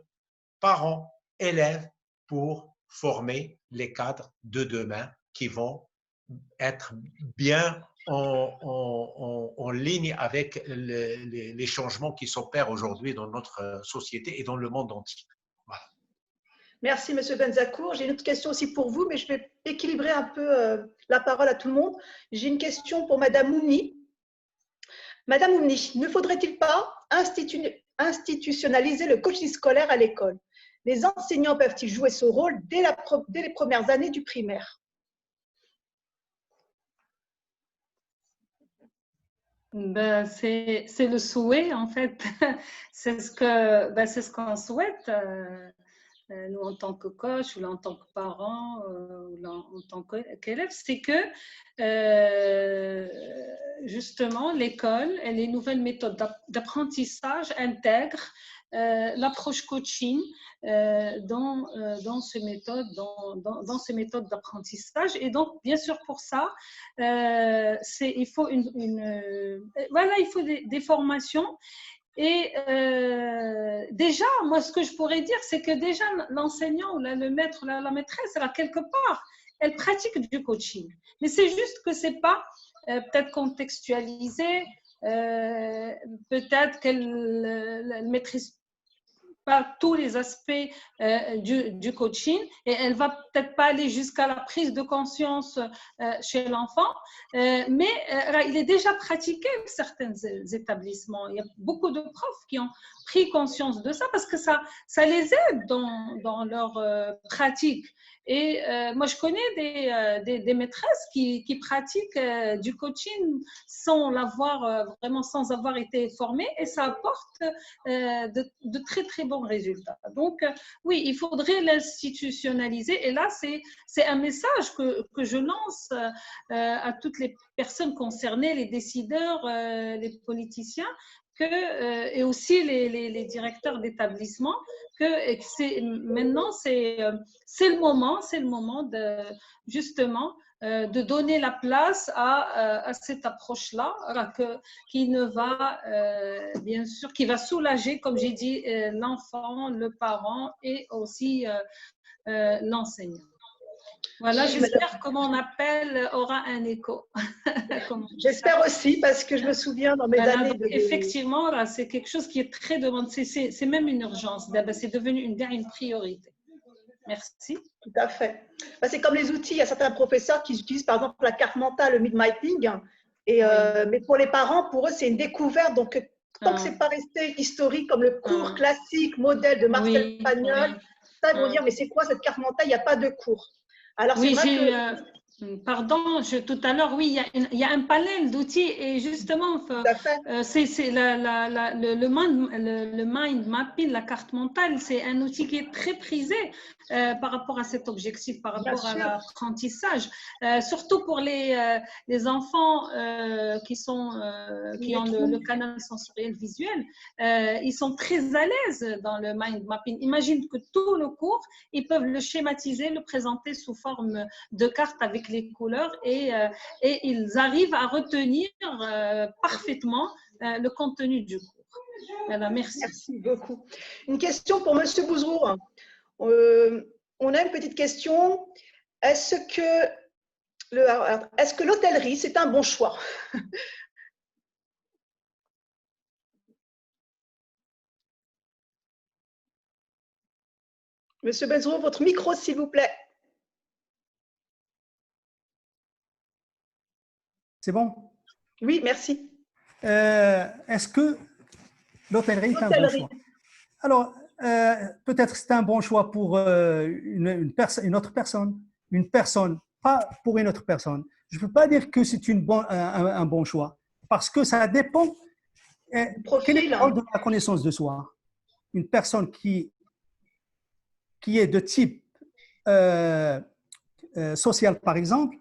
parents, élèves, pour former les cadres de demain qui vont être bien en ligne avec les changements qui s'opèrent aujourd'hui dans notre société et dans le monde entier. Voilà. Merci, M. Benzacourt. J'ai une autre question aussi pour vous, mais je vais équilibrer un peu la parole à tout le monde. J'ai une question pour Mme Moumni. Madame Moumni, ne faudrait-il pas institutionnaliser le coaching scolaire à l'école? Les enseignants peuvent-ils jouer ce rôle dès les premières années du primaire? Ben, c'est le souhait, en fait. C'est ce qu'on souhaite, nous, en tant que coach, ou là, en tant que parent, ou là, en tant qu'élève. C'est que, justement, l'école et les nouvelles méthodes d'apprentissage intègrent l'approche coaching dans ces méthodes d'apprentissage. Et donc, bien sûr, pour ça, il faut il faut des formations. Et déjà, moi, ce que je pourrais dire, c'est que déjà, l'enseignant ou le maître, la maîtresse, là, quelque part, elle pratique du coaching. Mais c'est juste que c'est pas peut-être contextualisé, peut-être qu'elle ne maîtrise pas tous les aspects du coaching et elle va peut-être pas aller jusqu'à la prise de conscience chez l'enfant, mais il est déjà pratiqué dans certains établissements. Il y a beaucoup de profs qui ont pris conscience de ça parce que ça les aide dans leur pratique. Et moi, je connais des maîtresses qui pratiquent du coaching sans avoir été formées et ça apporte de très, très bons résultats. Donc, oui, il faudrait l'institutionnaliser. Et là, c'est un message que je lance à toutes les personnes concernées, les décideurs, les politiciens, et aussi les directeurs d'établissement, maintenant, c'est le moment de, justement, de donner la place à cette approche-là, qui ne va, bien sûr, qui va soulager, comme j'ai dit, l'enfant, le parent et aussi l'enseignant. Voilà, j'espère que mon appel aura un écho. J'espère aussi, parce que je me souviens dans mes années. Effectivement, là, c'est quelque chose qui est très demandé. C'est même une urgence. C'est devenu une priorité. Merci. Tout à fait. C'est comme les outils. Il y a certains professeurs qui utilisent par exemple la carte mentale, le mid-mapping. Mais pour les parents, pour eux, c'est une découverte. Donc, tant que ce n'est pas resté historique comme le cours classique, modèle de Marcel Pagnol, ça, ils vont dire, mais c'est quoi cette carte mentale? Il n'y a pas de cours. Alors, oui, pardon, tout à l'heure, oui, il y a un panel d'outils et justement, c'est le mind mapping, la carte mentale, c'est un outil qui est très prisé par rapport à cet objectif, par rapport à l'apprentissage, surtout pour les enfants qui ont le canal sensoriel visuel, ils sont très à l'aise dans le mind mapping. Imagine que tout le cours, ils peuvent le schématiser, le présenter sous forme de carte avec les couleurs et ils arrivent à retenir parfaitement le contenu du cours. Voilà, merci. Merci beaucoup. Une question pour Monsieur Bouzrou. On a une petite question. Est-ce que l'hôtellerie, c'est un bon choix? Monsieur Bouzrou, votre micro, s'il vous plaît. C'est bon? Oui, merci. Est-ce que l'hôtellerie est un bon choix? Alors, peut-être c'est un bon choix pour une autre personne. Une personne, pas pour une autre personne. Je ne peux pas dire que c'est un bon choix parce que ça dépend. Quel est le rôle de la connaissance de soi? Une personne qui est de type social, par exemple,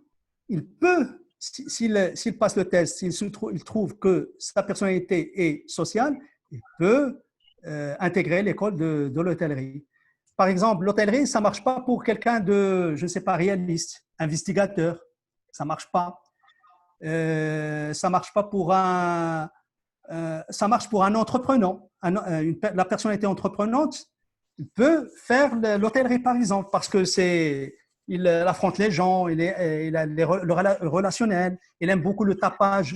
il peut, s'il passe le test, il trouve que sa personnalité est sociale, il peut intégrer l'école de l'hôtellerie. Par exemple, l'hôtellerie, ça ne marche pas pour quelqu'un de, je ne sais pas, réaliste, investigateur. Ça ne marche pas. Ça marche pas pour ça marche pour un entrepreneur. La personnalité entreprenante peut faire l'hôtellerie, par exemple, parce que il affronte les gens, il a le relationnel, il aime beaucoup le tapage,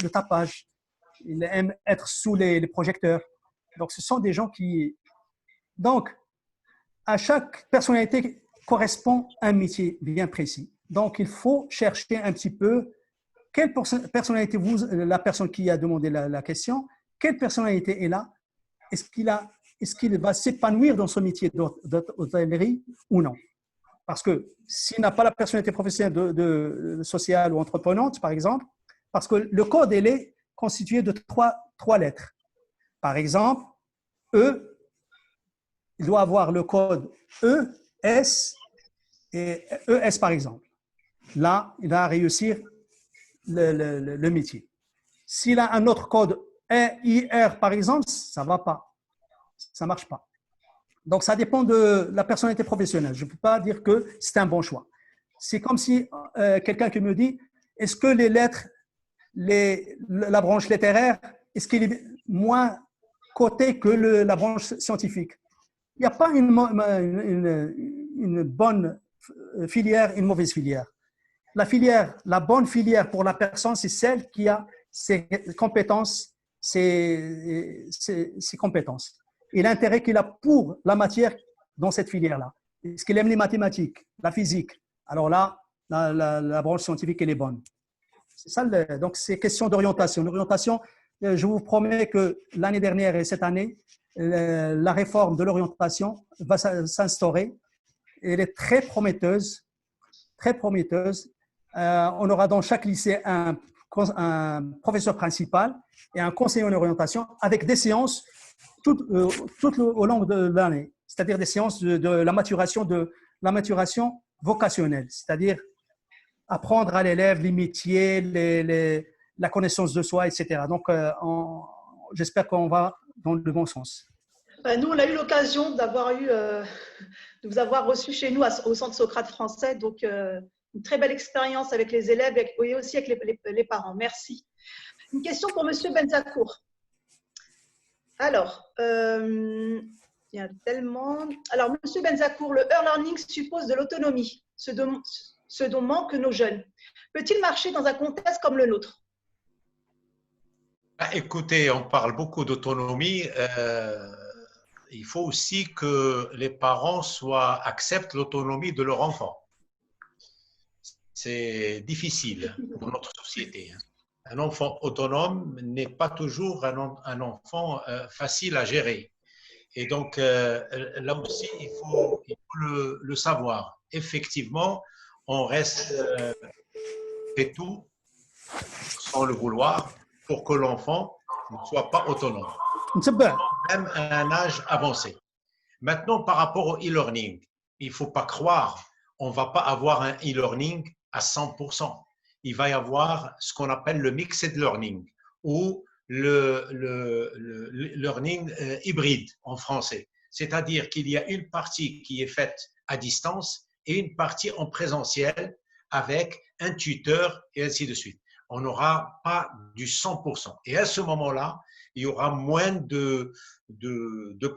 il aime être sous les projecteurs. Donc, ce sont des gens qui… Donc, à chaque personnalité correspond un métier bien précis. Donc, il faut chercher un petit peu quelle personnalité la personne qui a demandé la question, quelle personnalité est là? Est-ce qu'il va s'épanouir dans son métier d'hôtellerie ou non? Parce que s'il n'a pas la personnalité professionnelle sociale ou entreprenante, par exemple, parce que le code, il est constitué de trois lettres. Par exemple, E, il doit avoir le code E, S et ES, par exemple. Là, il va réussir le métier. S'il a un autre code E, I, R, par exemple, ça ne va pas. Ça ne marche pas. Donc, ça dépend de la personnalité professionnelle. Je ne peux pas dire que c'est un bon choix. C'est comme si quelqu'un qui me dit, est-ce que les lettres, la branche littéraire, est-ce qu'il est moins coté que la branche scientifique? Il n'y a pas une bonne filière et une mauvaise filière. La bonne filière pour la personne, c'est celle qui a ses compétences, ses compétences. et l'intérêt qu'il a pour la matière dans cette filière-là. Est-ce qu'il aime les mathématiques, la physique? Alors là, la branche scientifique, elle est bonne. C'est ça, donc c'est question d'orientation. L'orientation, je vous promets que l'année dernière et cette année, la réforme de l'orientation va s'instaurer. Elle est très prometteuse, très prometteuse. On aura dans chaque lycée un professeur principal et un conseiller en orientation avec des séances tout au long de l'année, c'est-à-dire des séances de la maturation vocationnelle, c'est-à-dire apprendre à l'élève les métiers, la connaissance de soi, etc. Donc, j'espère qu'on va dans le bon sens. Nous, on a eu l'occasion de vous avoir reçu chez nous au Centre Socrate français, donc une très belle expérience avec les élèves et aussi avec les parents. Merci. Une question pour Monsieur Benzacourt. Alors, il y a tellement… Alors, Monsieur Benzacourt, le e-learning suppose de l'autonomie, ce dont manquent nos jeunes. Peut-il marcher dans un contexte comme le nôtre? Écoutez, on parle beaucoup d'autonomie. Il faut aussi que les parents acceptent l'autonomie de leur enfant. C'est difficile pour notre société. Un enfant autonome n'est pas toujours un enfant facile à gérer. Et donc, là aussi, il faut le savoir. Effectivement, on reste fait tout sans le vouloir pour que l'enfant ne soit pas autonome, même à un âge avancé. Maintenant, par rapport au e-learning, il ne faut pas croire, on ne va pas avoir un e-learning à 100%. Il va y avoir ce qu'on appelle le mixed learning ou le learning hybride en français. C'est-à-dire qu'il y a une partie qui est faite à distance et une partie en présentiel avec un tuteur et ainsi de suite. On n'aura pas du 100%. Et à ce moment-là, il y aura moins de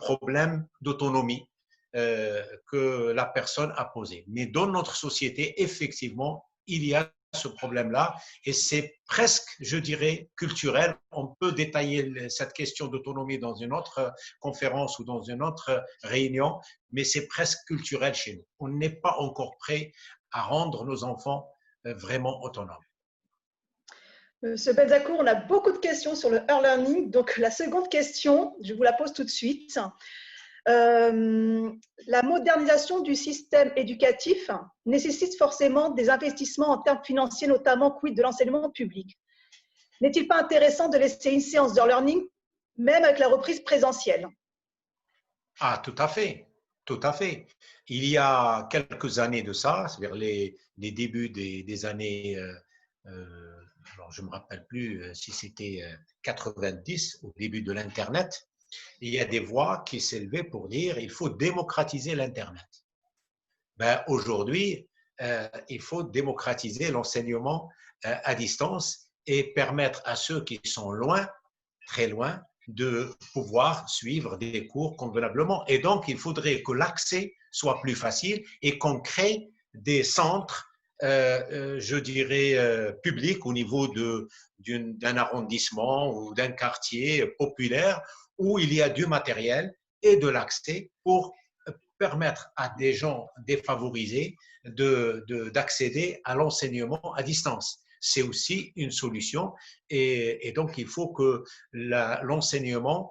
problèmes d'autonomie que la personne a posé. Mais dans notre société, effectivement, il y a ce problème-là et c'est presque, je dirais, culturel. On peut détailler cette question d'autonomie dans une autre conférence ou dans une autre réunion, mais c'est presque culturel chez nous. On n'est pas encore prêt à rendre nos enfants vraiment autonomes. Monsieur Benzacourt, on a beaucoup de questions sur le e-learning. Donc, la seconde question, je vous la pose tout de suite. La modernisation du système éducatif nécessite forcément des investissements en termes financiers, notamment quid de l'enseignement public. N'est-il pas intéressant de laisser une séance d'e-learning, même avec la reprise présentielle? Ah, tout à fait. Tout à fait. Il y a quelques années de ça, c'est-à-dire les débuts des années… alors je ne me rappelle plus si c'était 90, au début de l'Internet, il y a des voix qui s'élevaient pour dire il faut démocratiser l'Internet. Ben, aujourd'hui, il faut démocratiser l'enseignement à distance et permettre à ceux qui sont loin, très loin, de pouvoir suivre des cours convenablement. Et donc, il faudrait que l'accès soit plus facile et qu'on crée des centres je dirais, public au niveau d'un arrondissement ou d'un quartier populaire où il y a du matériel et de l'accès pour permettre à des gens défavorisés d'accéder à l'enseignement à distance. C'est aussi une solution et donc il faut que l'enseignement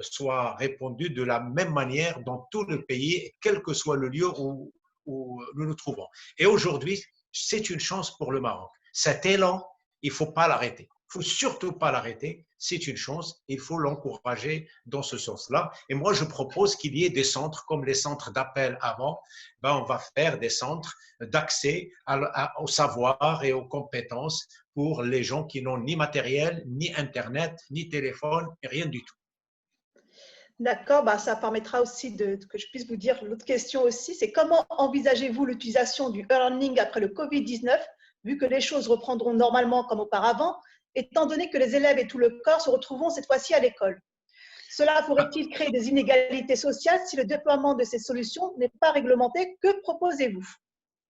soit répandu de la même manière dans tout le pays, quel que soit le lieu où nous nous trouvons. Et aujourd'hui, c'est une chance pour le Maroc. Cet élan, il ne faut pas l'arrêter. Il ne faut surtout pas l'arrêter. C'est une chance. Il faut l'encourager dans ce sens-là. Et moi, je propose qu'il y ait des centres comme les centres d'appel avant. Ben, on va faire des centres d'accès au savoir et aux compétences pour les gens qui n'ont ni matériel, ni Internet, ni téléphone, rien du tout. D'accord, bah ça permettra aussi que je puisse vous dire l'autre question aussi, c'est comment envisagez-vous l'utilisation du e-learning après le Covid-19, vu que les choses reprendront normalement comme auparavant, étant donné que les élèves et tout le corps se retrouveront cette fois-ci à l'école? Cela pourrait-il créer des inégalités sociales si le déploiement de ces solutions n'est pas réglementé? Que proposez-vous?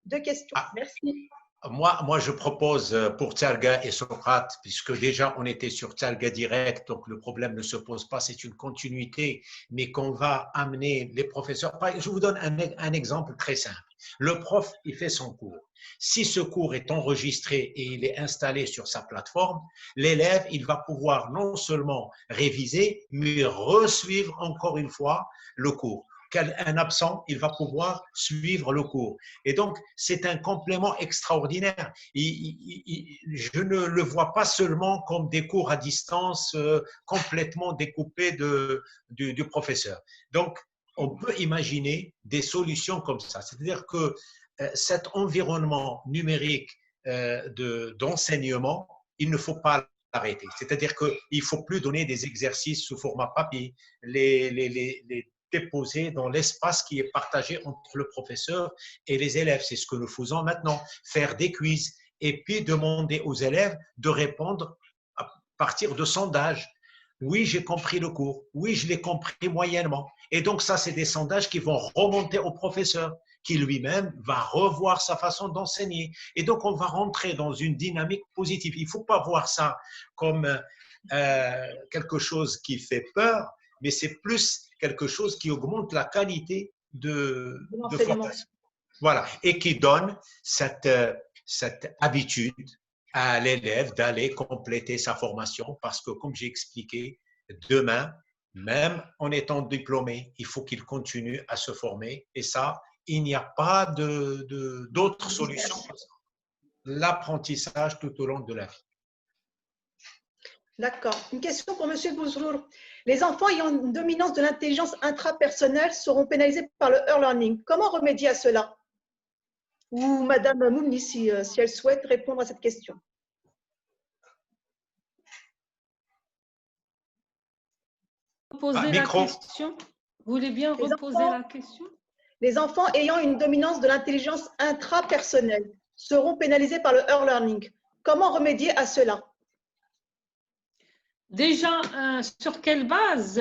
Deux questions. Merci. Moi, je propose pour Tsalga et Socrate, puisque déjà on était sur Tsalga direct, donc le problème ne se pose pas, c'est une continuité, mais qu'on va amener les professeurs. Je vous donne un exemple très simple. Le prof, il fait son cours. Si ce cours est enregistré et il est installé sur sa plateforme, l'élève, il va pouvoir non seulement réviser, mais resuivre encore une fois le cours. Un absent, il va pouvoir suivre le cours. Et donc, c'est un complément extraordinaire. Je ne le vois pas seulement comme des cours à distance complètement découpés du professeur. Donc, on peut imaginer des solutions comme ça. C'est-à-dire que cet environnement numérique d'enseignement, il ne faut pas l'arrêter. C'est-à-dire qu'il ne faut plus donner des exercices sous format papier, les déposer dans l'espace qui est partagé entre le professeur et les élèves. C'est ce que nous faisons maintenant, faire des quiz et puis demander aux élèves de répondre à partir de sondages. Oui, j'ai compris le cours. Oui, je l'ai compris moyennement. Et donc, ça, c'est des sondages qui vont remonter au professeur, qui lui-même va revoir sa façon d'enseigner. Et donc, on va rentrer dans une dynamique positive. Il ne faut pas voir ça comme quelque chose qui fait peur, mais c'est plus quelque chose qui augmente la qualité de formation. Voilà, et qui donne cette habitude à l'élève d'aller compléter sa formation parce que, comme j'ai expliqué, demain, même en étant diplômé, il faut qu'il continue à se former et ça, il n'y a pas d'autre solution que ça. L'apprentissage tout au long de la vie. D'accord. Une question pour M. Bouzrour. Les enfants ayant une dominance de l'intelligence intrapersonnelle seront pénalisés par le e-learning. Comment remédier à cela? Ou Mme Moumni, si elle souhaite répondre à cette question. Reposer la question. Vous voulez bien reposer la question? Les enfants ayant une dominance de l'intelligence intrapersonnelle seront pénalisés par le e-learning. Comment remédier à cela? Déjà, sur quelle base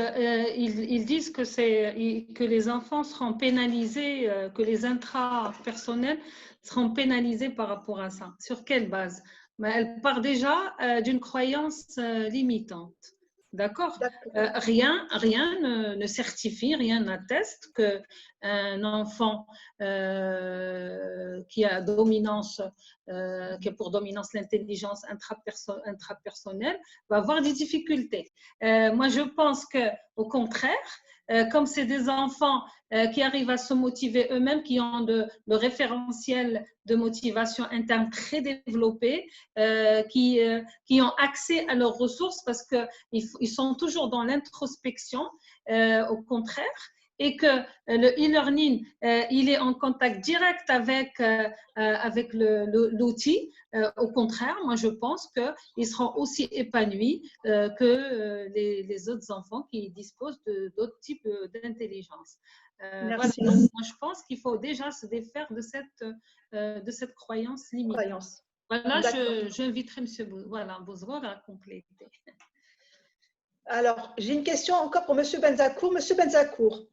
ils disent que les enfants seront pénalisés, que les intrapersonnels seront pénalisés par rapport à ça? Sur quelle base? Elle part déjà d'une croyance limitante. D'accord? Rien ne certifie, rien n'atteste qu'un enfant qui a pour dominance l'intelligence intrapersonnelle va avoir des difficultés. Moi, je pense qu'au contraire, comme c'est des enfants qui arrivent à se motiver eux-mêmes, qui ont le référentiel de motivation interne très développé, qui ont accès à leurs ressources parce qu'ils sont toujours dans l'introspection, au contraire, et que le e-learning, il est en contact direct avec l'outil. Au contraire, moi, je pense qu'ils seront aussi épanouis que les autres enfants qui disposent d'autres types d'intelligence. Voilà. Donc, moi, je pense qu'il faut déjà se défaire de cette croyance limitante. Voilà, j'inviterai M. Bouzrour à compléter. Alors, j'ai une question encore pour M. Benzakour. M. Benzakour,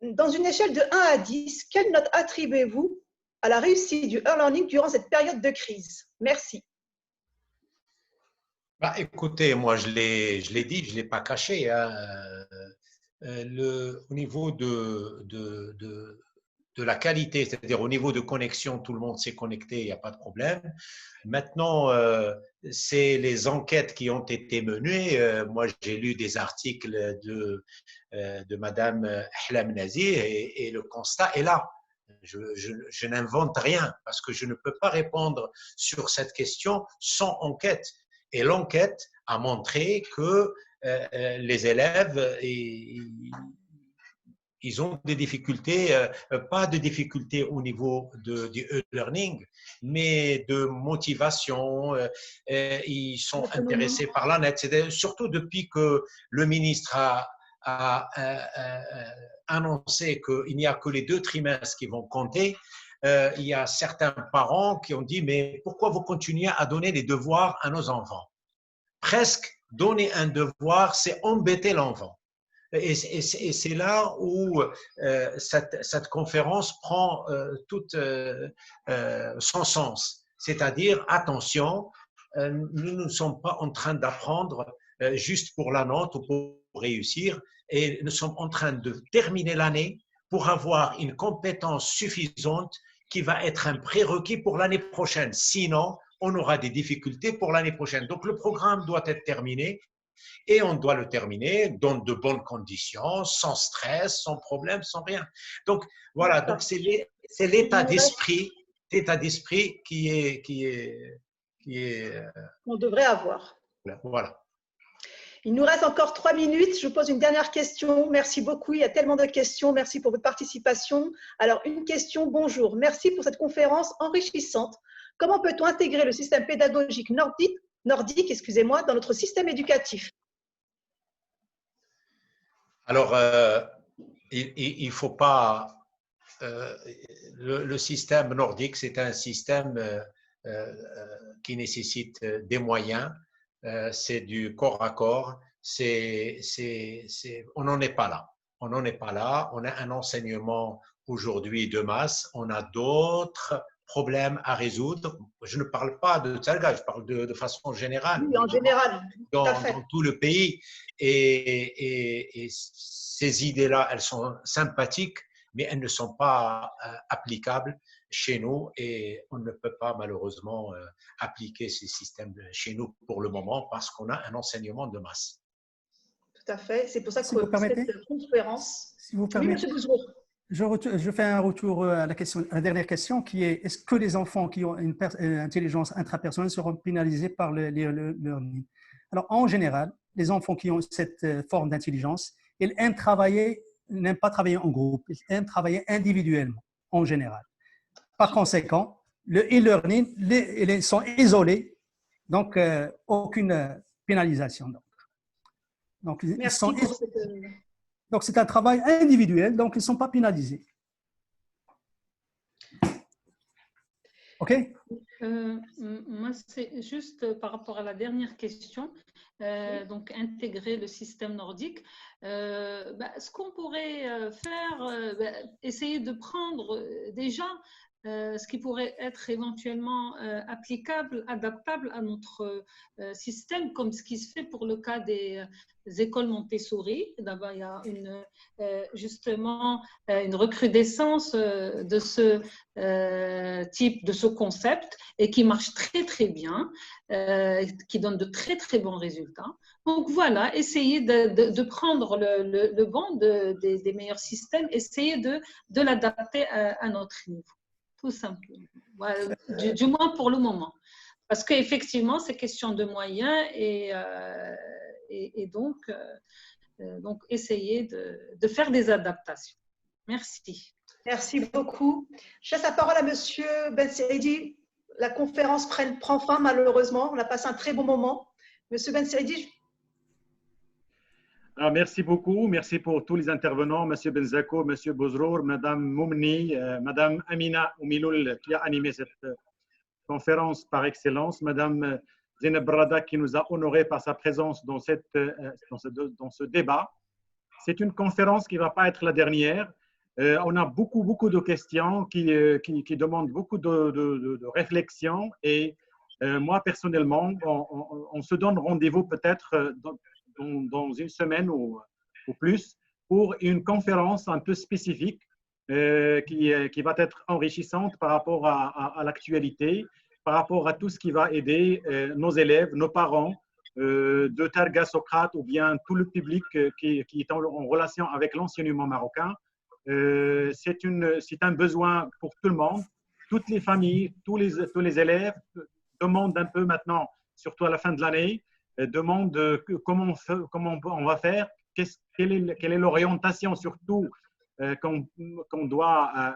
dans une échelle de 1 à 10, quelle note attribuez-vous à la réussite du e-learning durant cette période de crise? Merci. Écoutez, moi, je l'ai dit, je ne l'ai pas caché. Hein. Au niveau de la qualité, c'est-à-dire au niveau de connexion, tout le monde s'est connecté, il n'y a pas de problème. Maintenant, c'est les enquêtes qui ont été menées. Moi, j'ai lu des articles de Madame Ahlam Nazir et le constat est là. Je n'invente rien parce que je ne peux pas répondre sur cette question sans enquête. Et l'enquête a montré que les élèves, ils ont des difficultés, pas de difficultés au niveau du e-learning, mais de motivation. Ils sont intéressés par la net. Surtout depuis que le ministre a annoncé qu'il n'y a que les 2 trimestres qui vont compter. Il y a certains parents qui ont dit « Mais pourquoi vous continuez à donner des devoirs à nos enfants ?» Presque donner un devoir, c'est embêter l'enfant. Et c'est là où cette conférence prend tout son sens. C'est-à-dire, attention, nous ne sommes pas en train d'apprendre juste pour la note ou pour réussir, et nous sommes en train de terminer l'année pour avoir une compétence suffisante qui va être un prérequis pour l'année prochaine. Sinon, on aura des difficultés pour l'année prochaine. Donc, le programme doit être terminé et on doit le terminer dans de bonnes conditions, sans stress, sans problème, sans rien. Donc, voilà, donc c'est l'état d'esprit on devrait avoir. Voilà. Il nous reste encore 3 minutes. Je vous pose une dernière question. Merci beaucoup. Il y a tellement de questions. Merci pour votre participation. Alors, une question. Bonjour. Merci pour cette conférence enrichissante. Comment peut-on intégrer le système pédagogique nordique dans notre système éducatif? Alors, il ne faut pas… le système nordique, c'est un système qui nécessite des moyens. C'est du corps à corps. On n'en est pas là. On n'en est pas là. On a un enseignement aujourd'hui de masse. On a d'autres problèmes à résoudre. Je ne parle pas de Tsalga, je parle de façon générale. Oui, en général. Dans tout le pays. Et ces idées-là, elles sont sympathiques, mais elles ne sont pas applicables chez nous et on ne peut pas malheureusement appliquer ces systèmes chez nous pour le moment parce qu'on a un enseignement de masse. Tout à fait. C'est pour ça que cette conférence… Si vous permettez, oui, monsieur je fais un retour à la dernière question qui est: est-ce que les enfants qui ont une intelligence intrapersonnelle seront pénalisés par le learning? Alors, en général, les enfants qui ont cette forme d'intelligence, ils n'aiment pas travailler en groupe, ils aiment travailler individuellement, en général. Par conséquent, le e-learning, ils sont isolés, donc aucune pénalisation. Donc, donc, c'est un travail individuel, donc ils ne sont pas pénalisés. OK? Moi, c'est juste par rapport à la dernière question, donc intégrer le système nordique. Ce qu'on pourrait faire, essayer de prendre déjà ce qui pourrait être éventuellement applicable, adaptable à notre système, comme ce qui se fait pour le cas des écoles Montessori. D'abord, il y a justement une recrudescence de ce type, de ce concept, et qui marche très très bien, qui donne de très très bons résultats. Donc voilà, essayer de prendre le banc des meilleurs systèmes, essayer de l'adapter à notre niveau. Tout simplement, voilà, du moins pour le moment. Parce qu'effectivement, c'est question de moyens et donc essayer de faire des adaptations. Merci. Merci beaucoup. Je laisse la parole à Monsieur Ben Saidi. La conférence prend fin malheureusement. On a passé un très bon moment. Monsieur Ben Saidi. Alors, merci beaucoup. Merci pour tous les intervenants, Monsieur Benzako, Monsieur Bozrour, Madame Moumni, Madame Amina Oumiloul qui a animé cette conférence par excellence, Madame Zeynep Brada qui nous a honorés par sa présence dans ce débat. C'est une conférence qui ne va pas être la dernière. On a beaucoup de questions qui demandent beaucoup de réflexion et moi personnellement, on se donne rendez-vous peut-être dans une semaine ou plus pour une conférence un peu spécifique qui va être enrichissante par rapport à l'actualité, par rapport à tout ce qui va aider nos élèves, nos parents de Targa Socrate ou bien tout le public qui est en relation avec l'enseignement marocain. C'est un besoin pour tout le monde, toutes les familles, tous les élèves demandent un peu maintenant, surtout à la fin de l'année, demandent comment on va faire, quelle est l'orientation surtout qu'on doit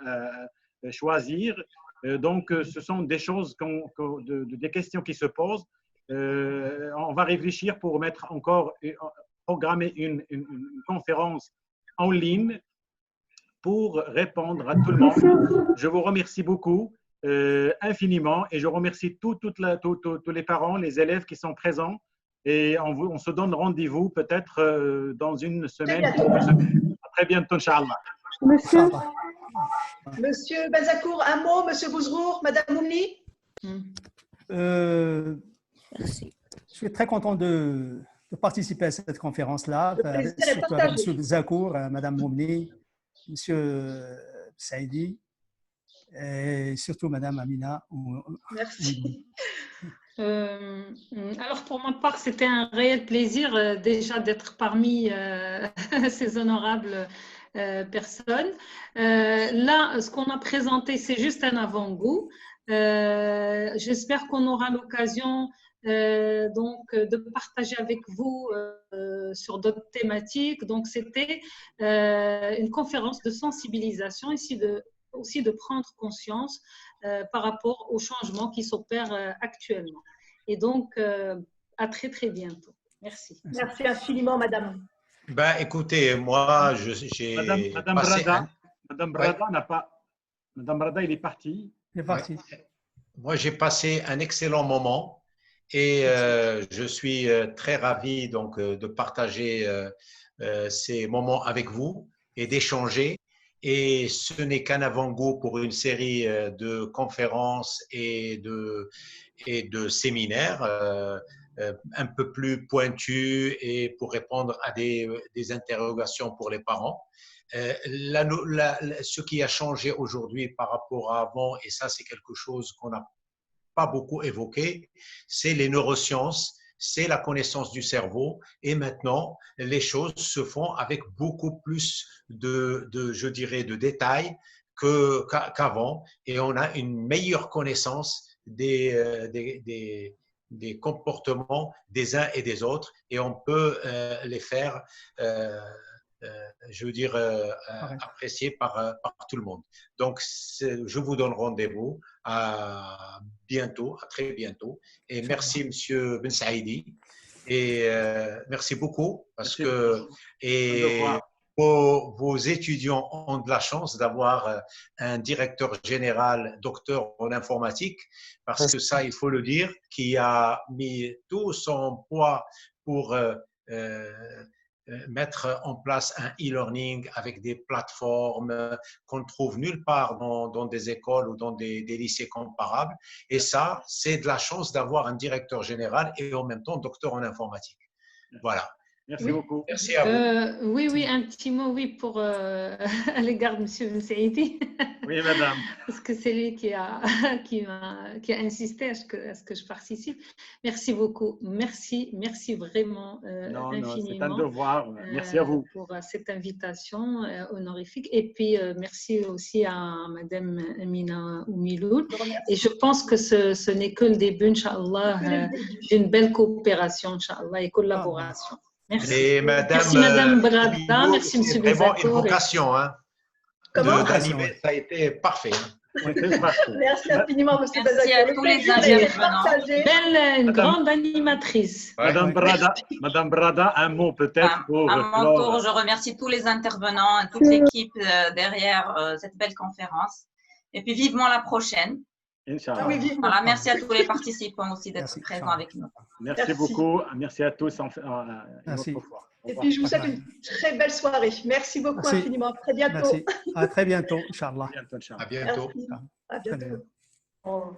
choisir. Donc, ce sont des choses, des questions qui se posent. On va réfléchir pour programmer une conférence en ligne pour répondre à tout le monde. Je vous remercie beaucoup, infiniment, et je remercie tous les parents, les élèves qui sont présents Et on se donne rendez-vous peut-être dans une semaine. À très bientôt, Inch'Allah. Monsieur Benzakour, un mot, Monsieur Bouzrour, Madame Moumni. Merci. Je suis très content de participer à cette conférence-là, surtout avec M. Benzakour, Madame Moumni, M. Saïdi et surtout Madame Amina. Merci. Alors pour ma part, c'était un réel plaisir déjà d'être parmi ces honorables personnes. Là, ce qu'on a présenté, c'est juste un avant-goût. J'espère qu'on aura l'occasion donc de partager avec vous sur d'autres thématiques. Donc c'était une conférence de sensibilisation aussi de prendre conscience par rapport aux changements qui s'opèrent actuellement. Et donc, à très, très bientôt. Merci. Merci infiniment, madame. Ben, écoutez, moi, j'ai Madame Brada n'a pas… Madame Brada, il est parti. Il est parti. Ouais. Moi, j'ai passé un excellent moment et je suis très ravi donc, de partager ces moments avec vous et d'échanger. Et ce n'est qu'un avant-goût pour une série de conférences et de séminaires un peu plus pointus et pour répondre à des interrogations pour les parents. Ce qui a changé aujourd'hui par rapport à avant, et ça c'est quelque chose qu'on n'a pas beaucoup évoqué, c'est les neurosciences, c'est la connaissance du cerveau et maintenant les choses se font avec beaucoup plus je dirais, de détails qu'avant et on a une meilleure connaissance des comportements des uns et des autres et on peut les faire je veux dire, apprécié par tout le monde. Donc, je vous donne rendez-vous à bientôt, à très bientôt. Et merci, Monsieur Ben Saïdi. Et merci beaucoup parce que vos étudiants ont de la chance d'avoir un directeur général, docteur en informatique, parce que ça, il faut le dire, qui a mis tout son poids pour mettre en place un e-learning avec des plateformes qu'on ne trouve nulle part dans des écoles ou dans des lycées comparables. Et ça, c'est de la chance d'avoir un directeur général et en même temps docteur en informatique. Voilà. Merci beaucoup. Merci à vous. Oui, un petit mot, oui, à l'égard de M. Saïdi. Oui, madame. Parce que c'est lui qui a insisté à ce que je participe. Merci beaucoup. Merci vraiment infiniment. C'est un devoir. Merci à vous. Pour cette invitation honorifique. Et puis, merci aussi à Madame Amina Oumiloul. Et je pense que ce n'est que le début, Inch'Allah, d'une belle coopération, Inch'Allah, et collaboration. Merci. Et merci Madame Brada, merci Monsieur Benzakour. C'est vraiment une vocation, hein. D'animer, ça a été parfait. Merci infiniment, Monsieur Benzakour. Merci à tous les intervenants. Une grande animatrice. Madame Brada, un mot peut-être pour… À mon tour, je remercie tous les intervenants, toute l'équipe derrière cette belle conférence. Et puis vivement la prochaine. Inch'Allah. Voilà, merci à tous les participants aussi d'être présents avec nous. Merci beaucoup. Merci à tous. Merci. Et puis, je vous souhaite une très belle soirée. Merci beaucoup infiniment. À très bientôt. Merci. À très bientôt, Inch'Allah. À bientôt. Merci. À bientôt.